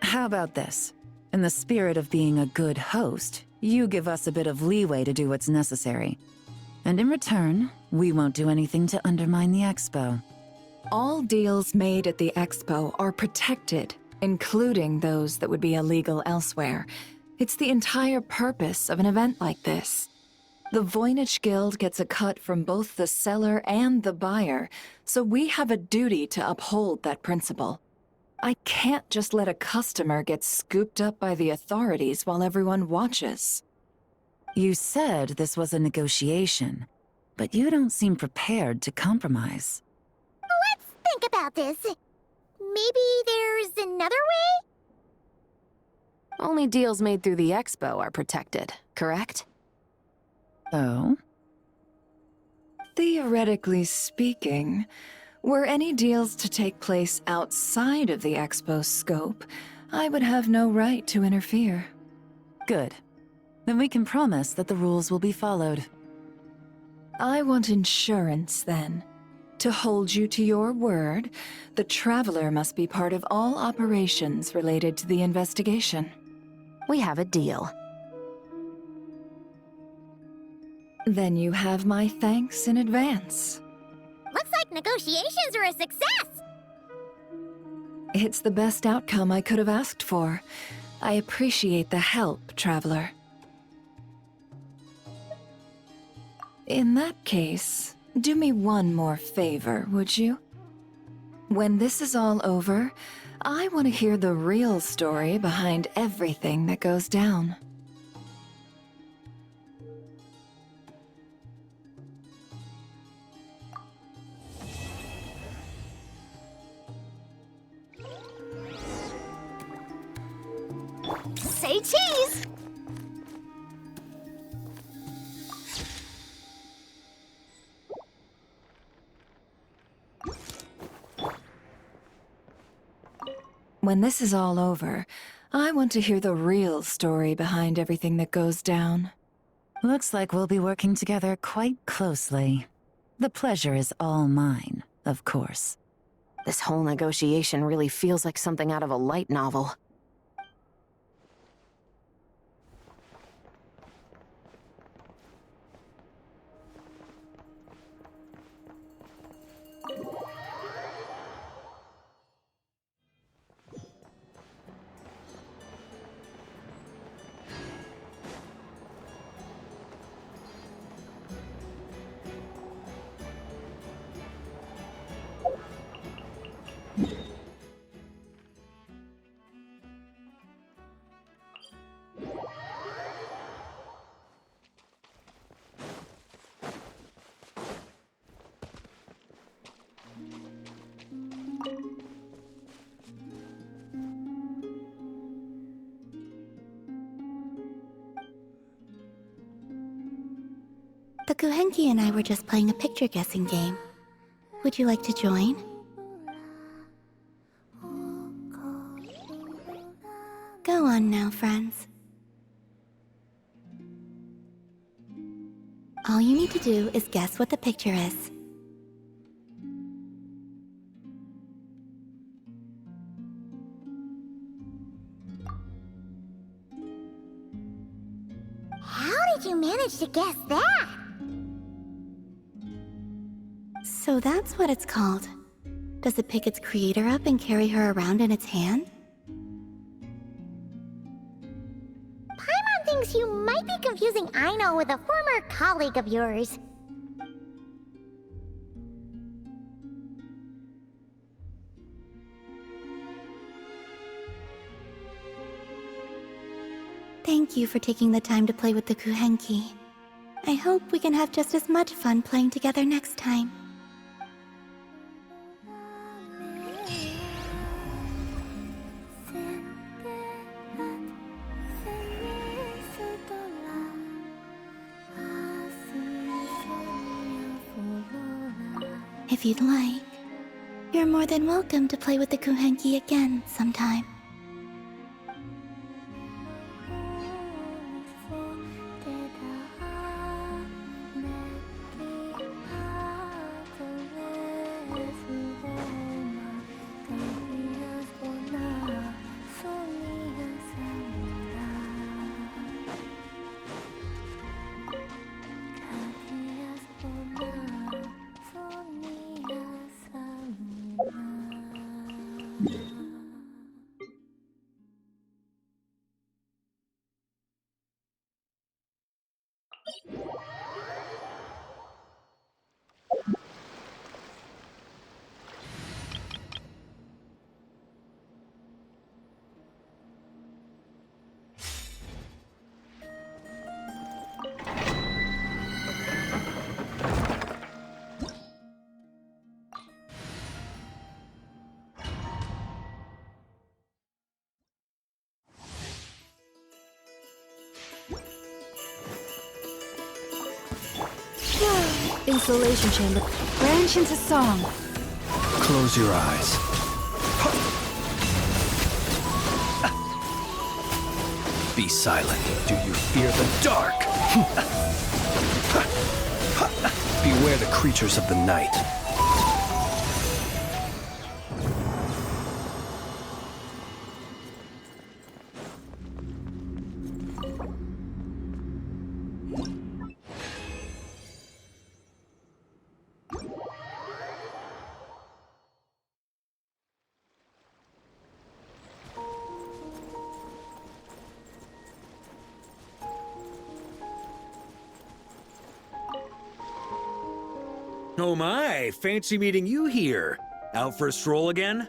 How about this? In the spirit of being a good host, you give us a bit of leeway to do what's necessary. And in return, we won't do anything to undermine the expo. All deals made at the expo are protected, including those that would be illegal elsewhere. It's the entire purpose of an event like this. The Voynich Guild gets a cut from both the seller and the buyer, so we have a duty to uphold that principle. I can't just let a customer get scooped up by the authorities while everyone watches. You said this was a negotiation, but you don't seem prepared to compromise. Let's think about this. Maybe there's another way? Only deals made through the expo are protected, correct? Oh? Theoretically speaking, were any deals to take place outside of the expo's scope, I would have no right to interfere. Good. Then we can promise that the rules will be followed. I want insurance, then. To hold you to your word, the Traveler must be part of all operations related to the investigation. We have a deal. Then you have my thanks in advance. Looks like negotiations are a success! It's the best outcome I could have asked for. I appreciate the help, Traveler. In that case, do me one more favor, would you? When this is all over, I want to hear the real story behind everything that goes down. Say cheese! When this is all over, I want to hear the real story behind everything that goes down. Looks like we'll be working together quite closely. The pleasure is all mine, of course. This whole negotiation really feels like something out of a light novel. The Kuhenki and I were just playing a picture guessing game. Would you like to join? Go on now, friends. All you need to do is guess what the picture is. How did you manage to guess that? So that's what it's called. Does it pick its creator up and carry her around in its hand? Paimon thinks you might be confusing Aino with a former colleague of yours. Thank you for taking the time to play with the Kuhenki. I hope we can have just as much fun playing together next time. If you'd like, you're more than welcome to play with the Kuhenki again sometime. Insulation chamber. Branch into song. Close your eyes. Be silent. Do you fear the dark? Beware the creatures of the night. Oh my, fancy meeting you here. Out for a stroll again?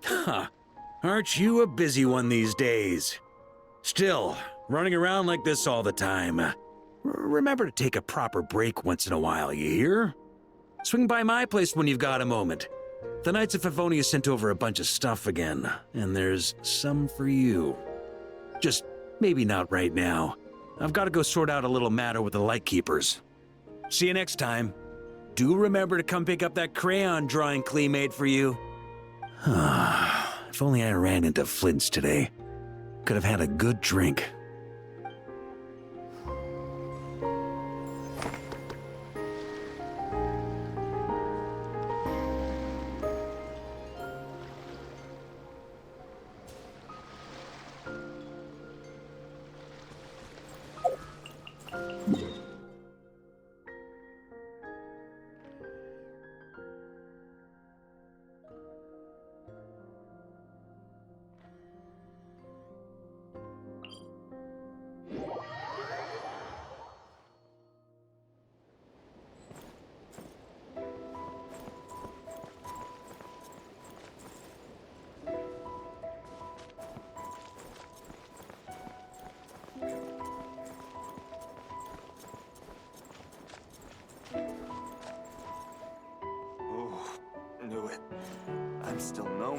Huh. Aren't you a busy one these days? Still, running around like this all the time. Remember to take a proper break once in a while, you hear? Swing by my place when you've got a moment. The Knights of Favonius sent over a bunch of stuff again, and there's some for you. Just maybe not right now. I've got to go sort out a little matter with the Lightkeepers. See you next time. Do remember to come pick up that crayon drawing Klee made for you. If only I ran into Flint's today. Could have had a good drink.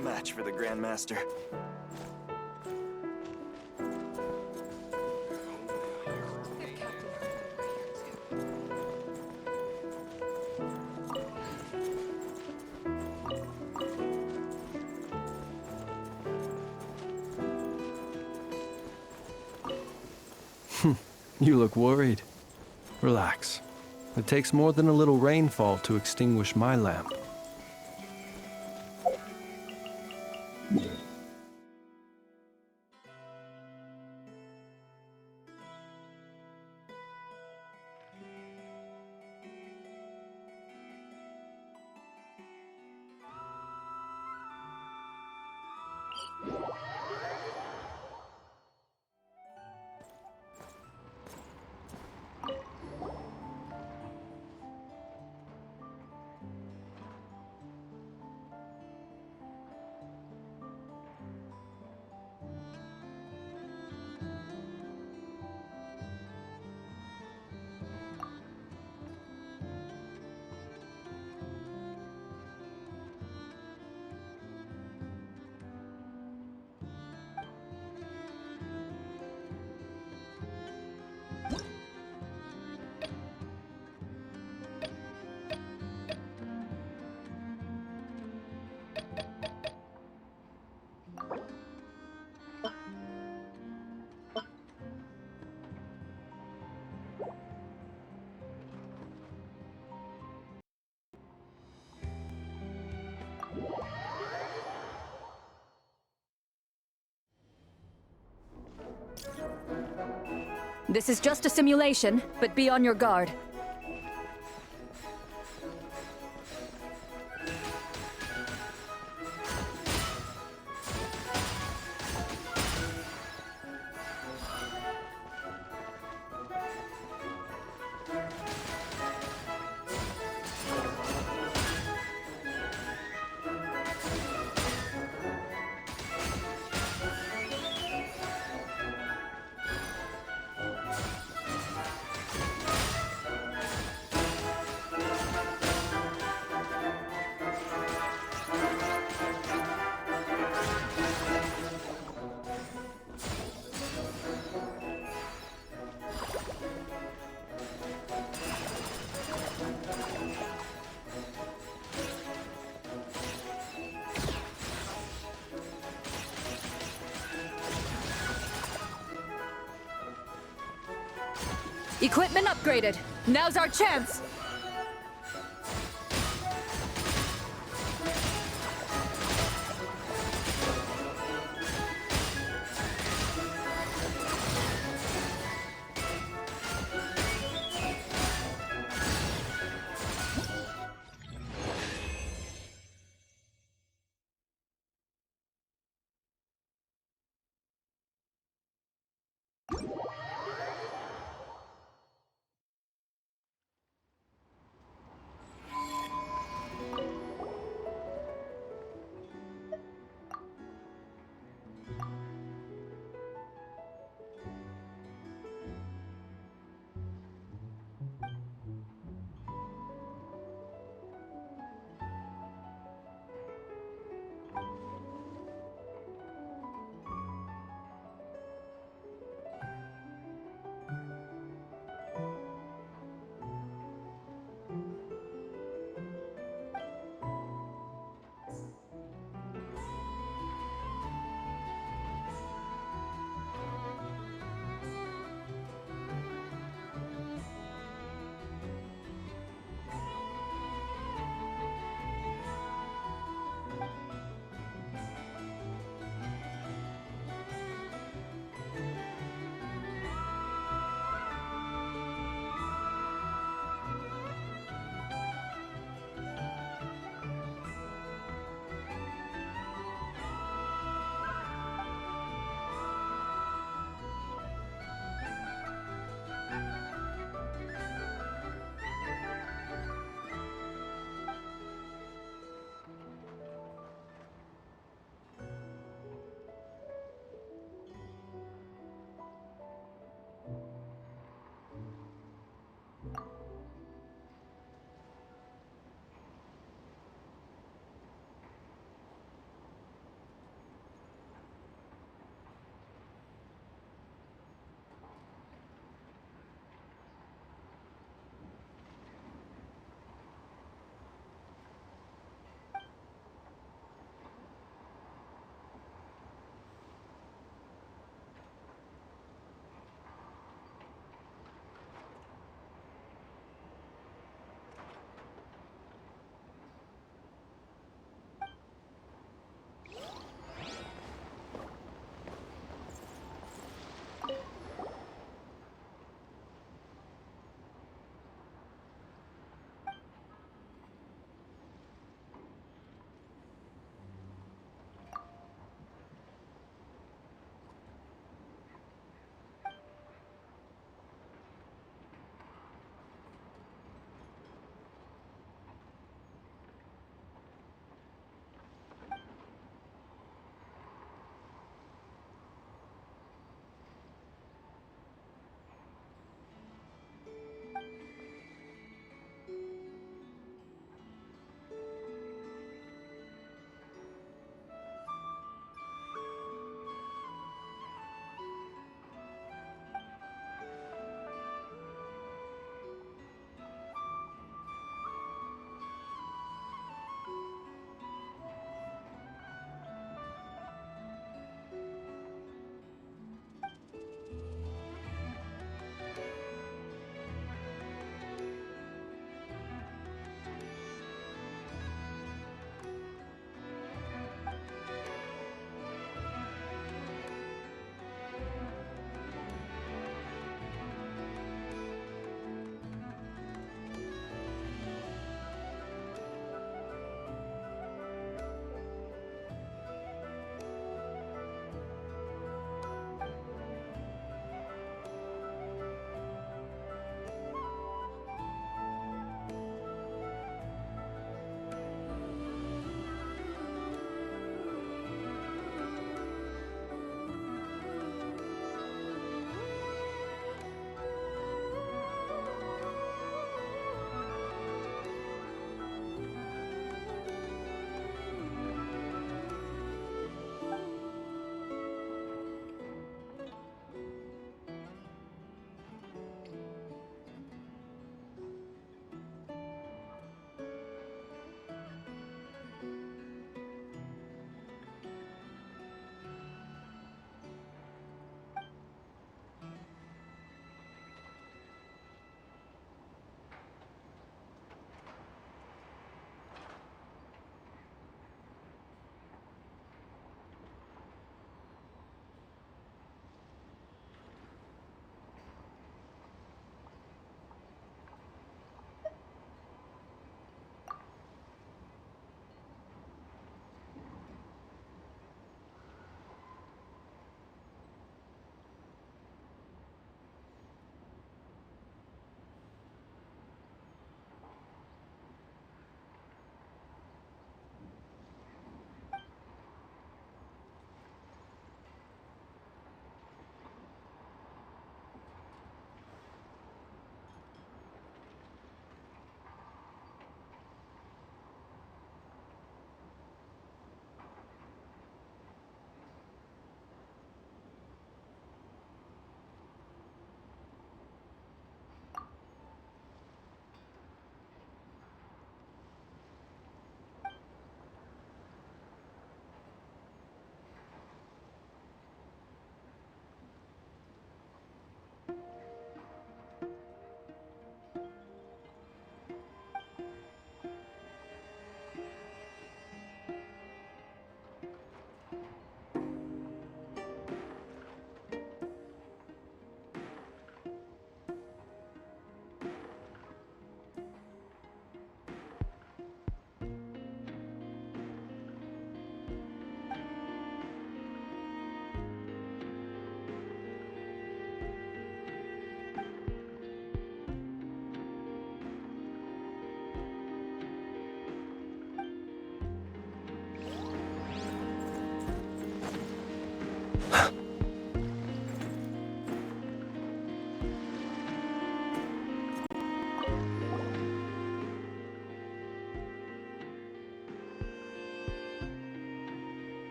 match for the Grandmaster. You look worried. Relax. It takes more than a little rainfall to extinguish my lamp. This is just a simulation, but be on your guard. Equipment upgraded. Now's our chance!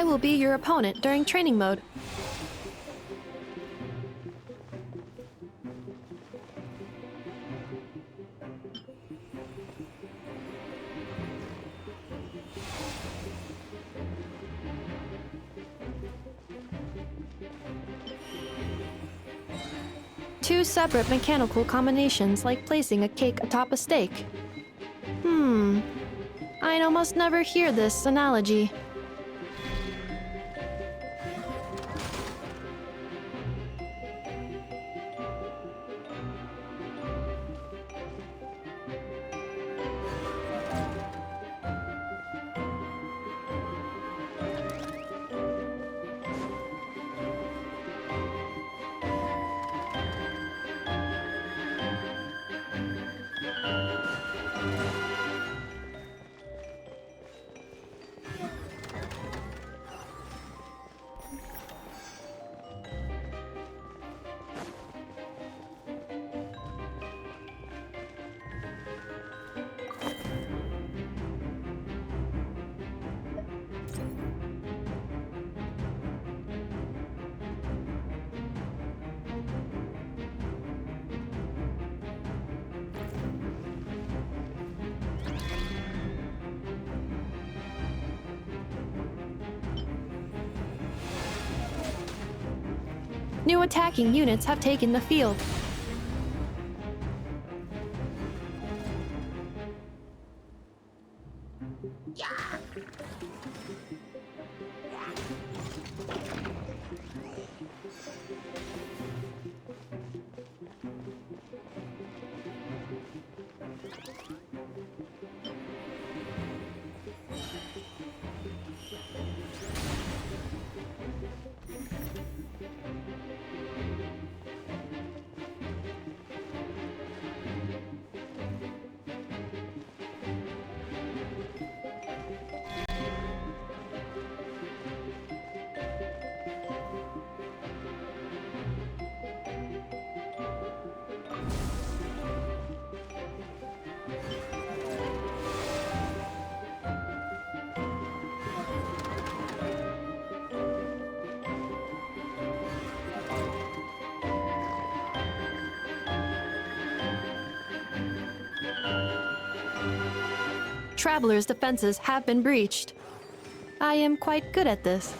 I will be your opponent during training mode. Two separate mechanical combinations like placing a cake atop a steak. I'd almost never hear this analogy. New attacking units have taken the field. Travelers' defenses have been breached. I am quite good at this.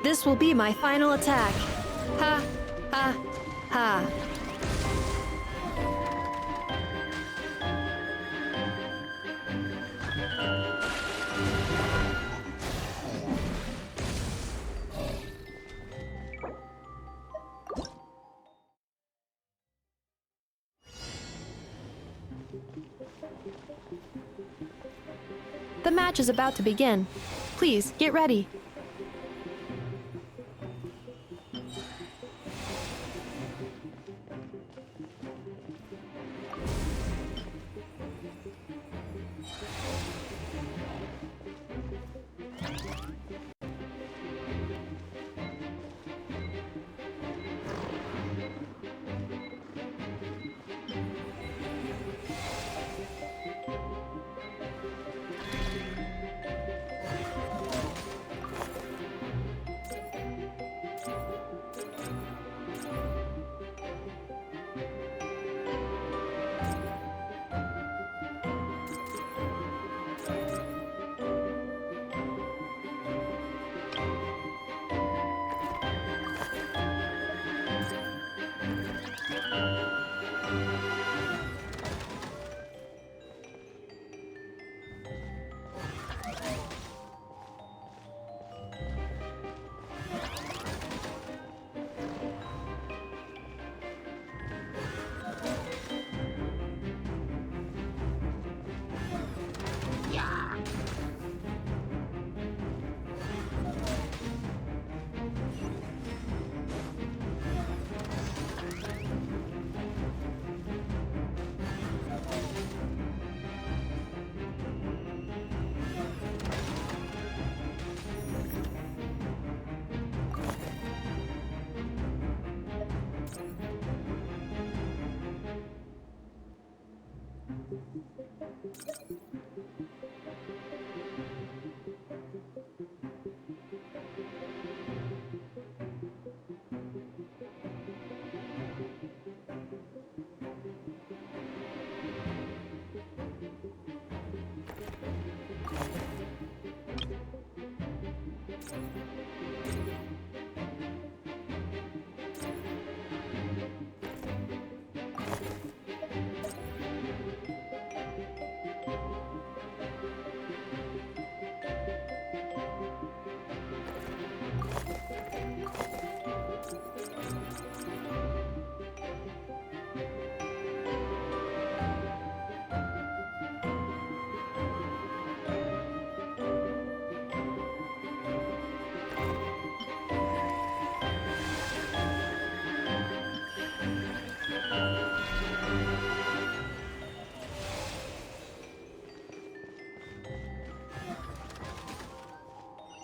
This will be my final attack. Ha, ha, ha. The match is about to begin. Please, get ready.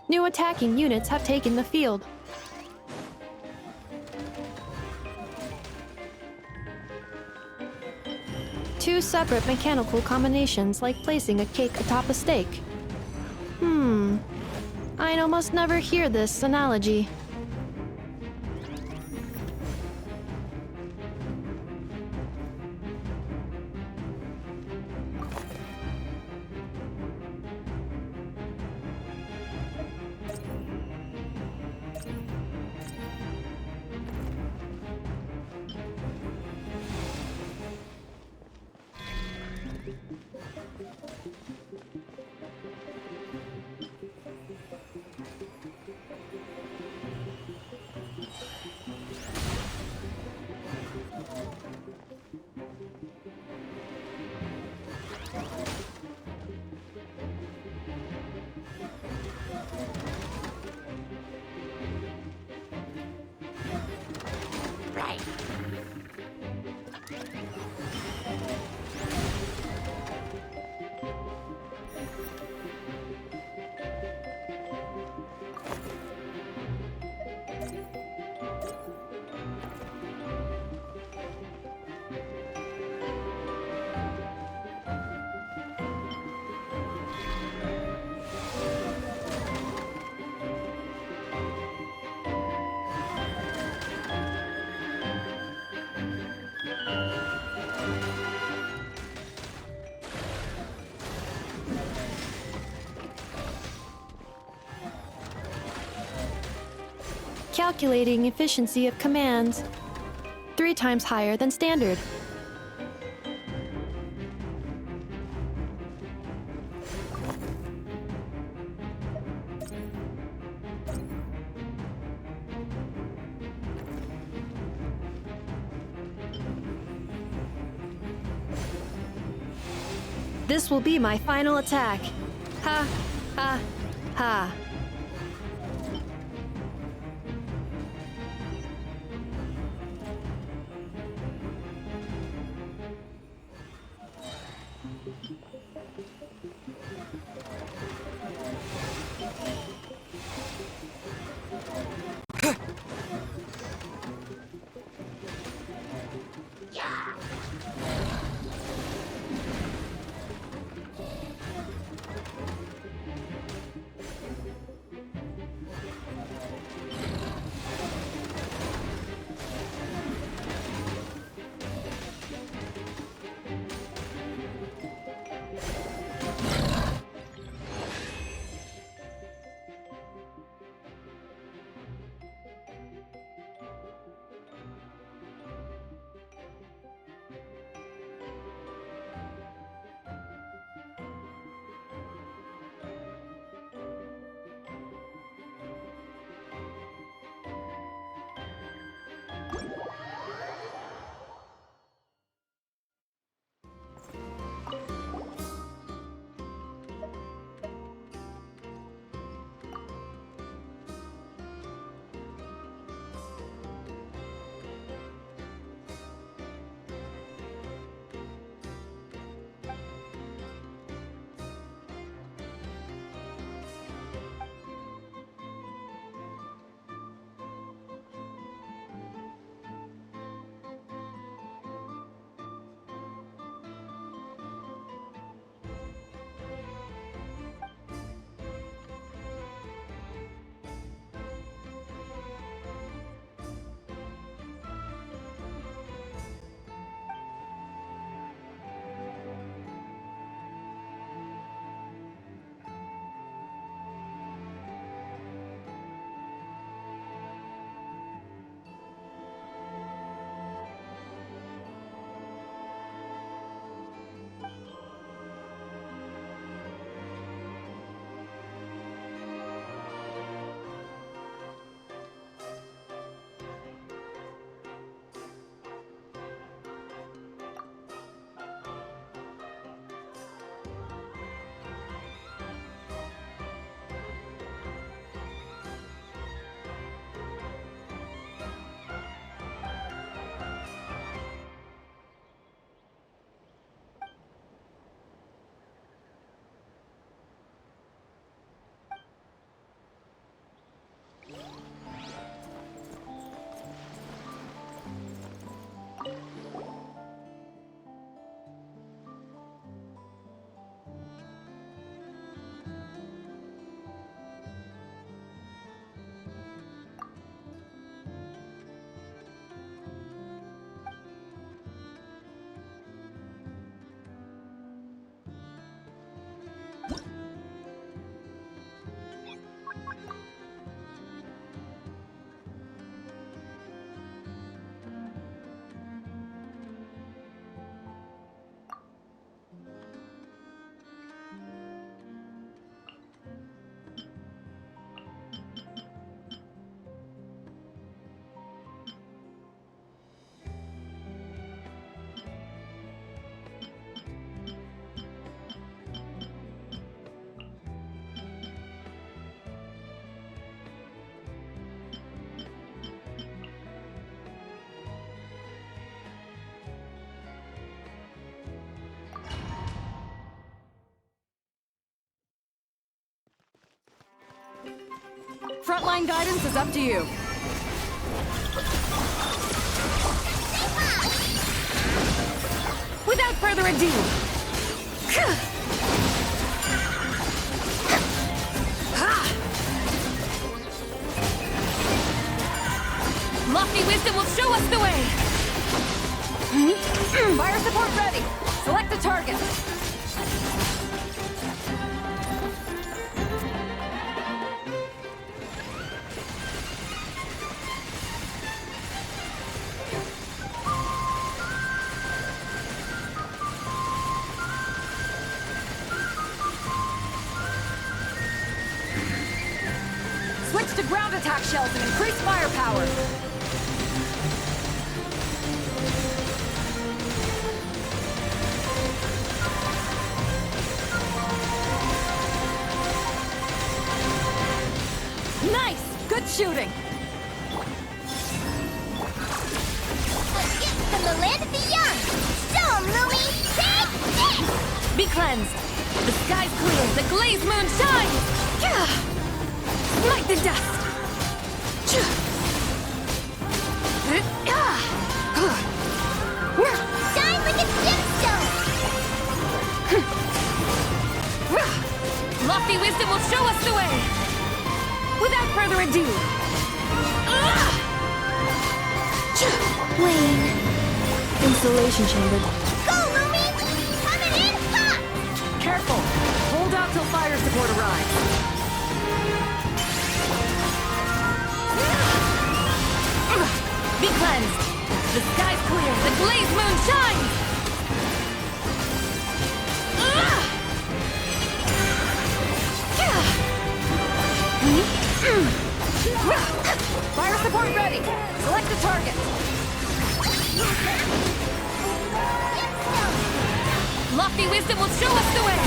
New attacking units have taken the field. Two separate mechanical combinations like placing a cake atop a steak. I'd almost never hear this analogy. Calculating efficiency of commands. 3 times higher than standard. This will be my final attack. Ha, ha, ha. Frontline guidance is up to you. Without further ado. Lofty wisdom will show us the way! Fire support ready! Select a target! Switch to ground attack shells and increase firepower! Nice! Good shooting! From the land of the young! Show 'em, Louie! Take this! Be cleansed! The sky's clear, the glazed moon shines! Smite the dust! Shine like a gemstone! Lofty wisdom will show us the way! Without further ado. Wayne. Installation chamber. Go, Lumi! Coming in hot! Careful! Hold out till fire support arrives. Be cleansed! The sky's clear, the glazed moon shines! Fire support ready! Select a target! Lofty wisdom will show us the way!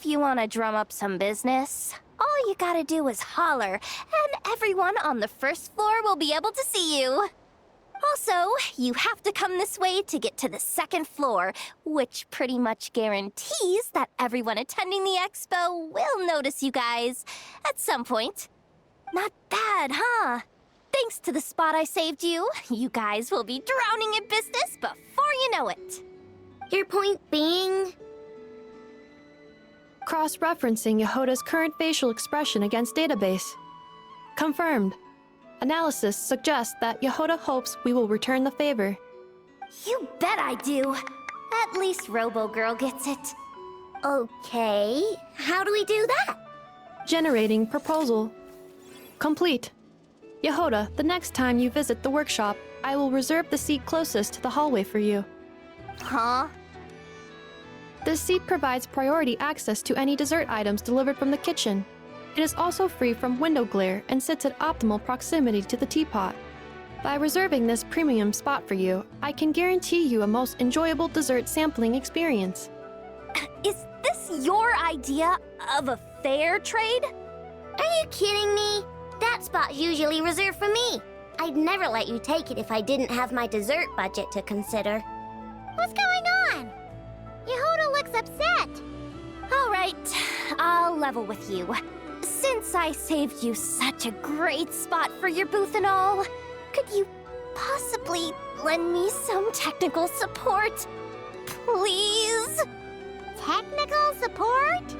if you want to drum up some business, all you gotta do is holler, and everyone on the first floor will be able to see you. Also, you have to come this way to get to the second floor, which pretty much guarantees that everyone attending the expo will notice you guys at some point. Not bad, huh? Thanks to the spot I saved you, you guys will be drowning in business before you know it. Your point being? Cross-referencing Yehoda's current facial expression against database. Confirmed. Analysis suggests that Yehoda hopes we will return the favor. You bet I do. At least Robo-Girl gets it. Okay, how do we do that? Generating proposal. Complete. Yehoda, the next time you visit the workshop, I will reserve the seat closest to the hallway for you. Huh? This seat provides priority access to any dessert items delivered from the kitchen. It is also free from window glare and sits at optimal proximity to the teapot. By reserving this premium spot for you, I can guarantee you a most enjoyable dessert sampling experience. Is this your idea of a fair trade? Are you kidding me? That spot's usually reserved for me. I'd never let you take it if I didn't have my dessert budget to consider. What's going on? Yehoda looks upset. All right, I'll level with you. Since I saved you such a great spot for your booth and all, could you possibly lend me some technical support? Please? Technical support?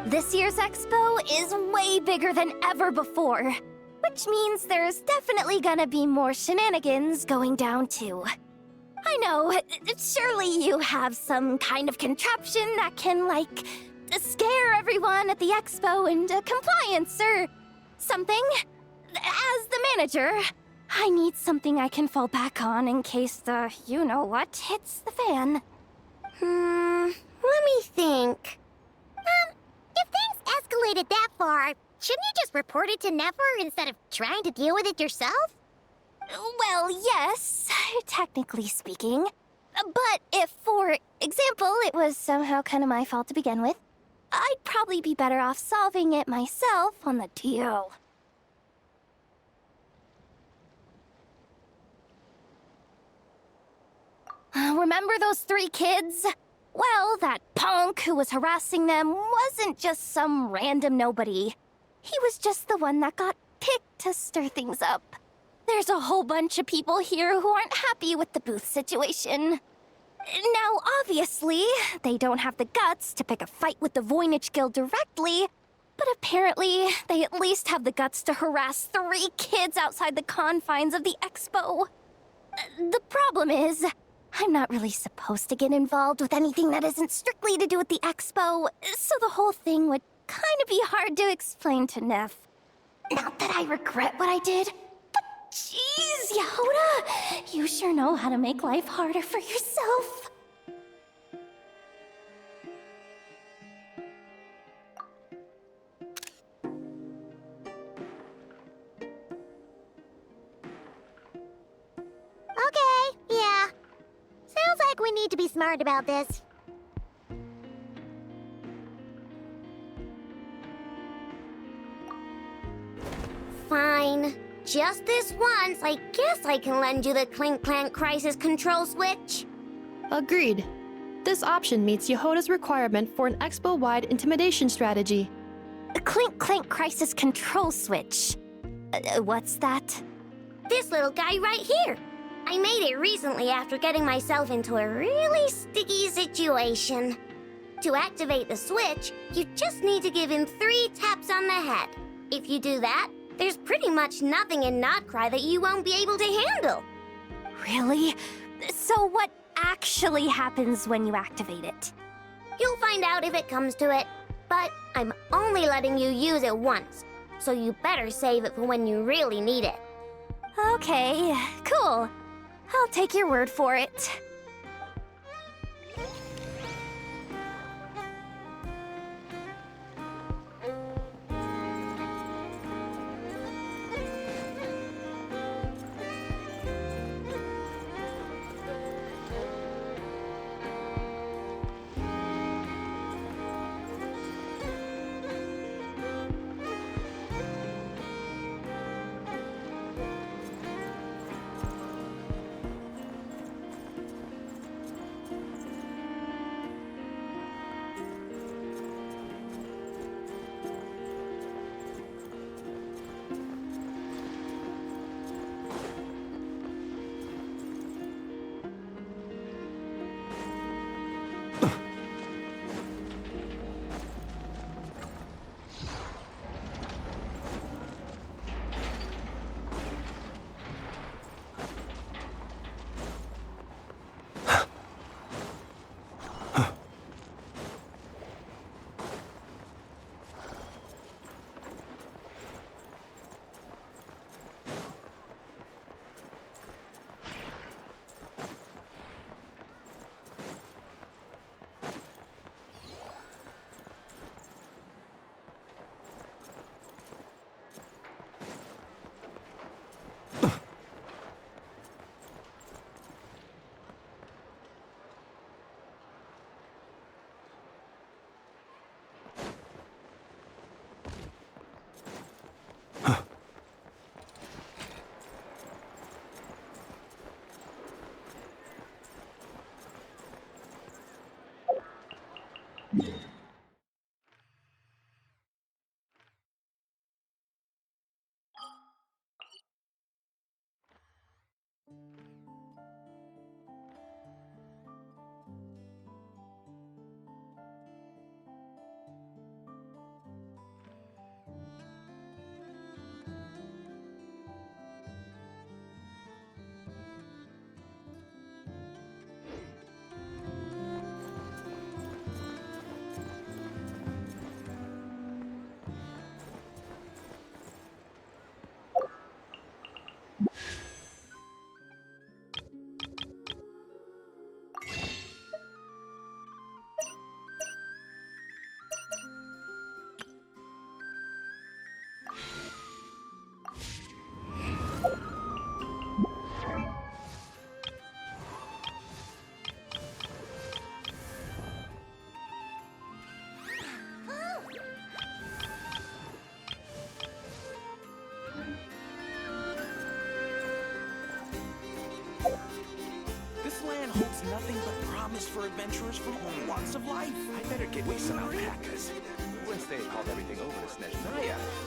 This year's expo is way bigger than ever before, which means there's definitely gonna be more shenanigans going down too. I know, surely you have some kind of contraption that can, like, scare everyone at the expo into compliance or something. As the manager, I need something I can fall back on in case the you-know-what hits the fan. Let me think. If things escalated that far, shouldn't you just report it to Nefer instead of trying to deal with it yourself? Well, yes, technically speaking. But if, for example, it was somehow kind of my fault to begin with, I'd probably be better off solving it myself on the DL. Remember those 3 kids? Well, that punk who was harassing them wasn't just some random nobody. He was just the one that got picked to stir things up. There's a whole bunch of people here who aren't happy with the booth situation. Now, obviously, they don't have the guts to pick a fight with the Voynich Guild directly, but apparently, they at least have the guts to harass 3 kids outside the confines of the expo. The problem is, I'm not really supposed to get involved with anything that isn't strictly to do with the expo, so the whole thing would kind of be hard to explain to Neff. Not that I regret what I did, but jeez, Yehoda, you sure know how to make life harder for yourself. Okay, yeah. Sounds like we need to be smart about this. Fine. Just this once, I guess I can lend you the Clink Clank Crisis Control Switch. Agreed. This option meets Yehoda's requirement for an expo-wide intimidation strategy. A Clink Clank Crisis Control Switch. What's that? This little guy right here. I made it recently after getting myself into a really sticky situation. To activate the switch, you just need to give him 3 taps on the head. If you do that, there's pretty much nothing in Nod-Krai that you won't be able to handle. Really? So what actually happens when you activate it? You'll find out if it comes to it, but I'm only letting you use it once, so you better save it for when you really need it. Okay, cool. I'll take your word for it. This land holds nothing but promise for adventurers from all walks of life. I better get me some alpacas. Unless they called everything over to Snezhnaya.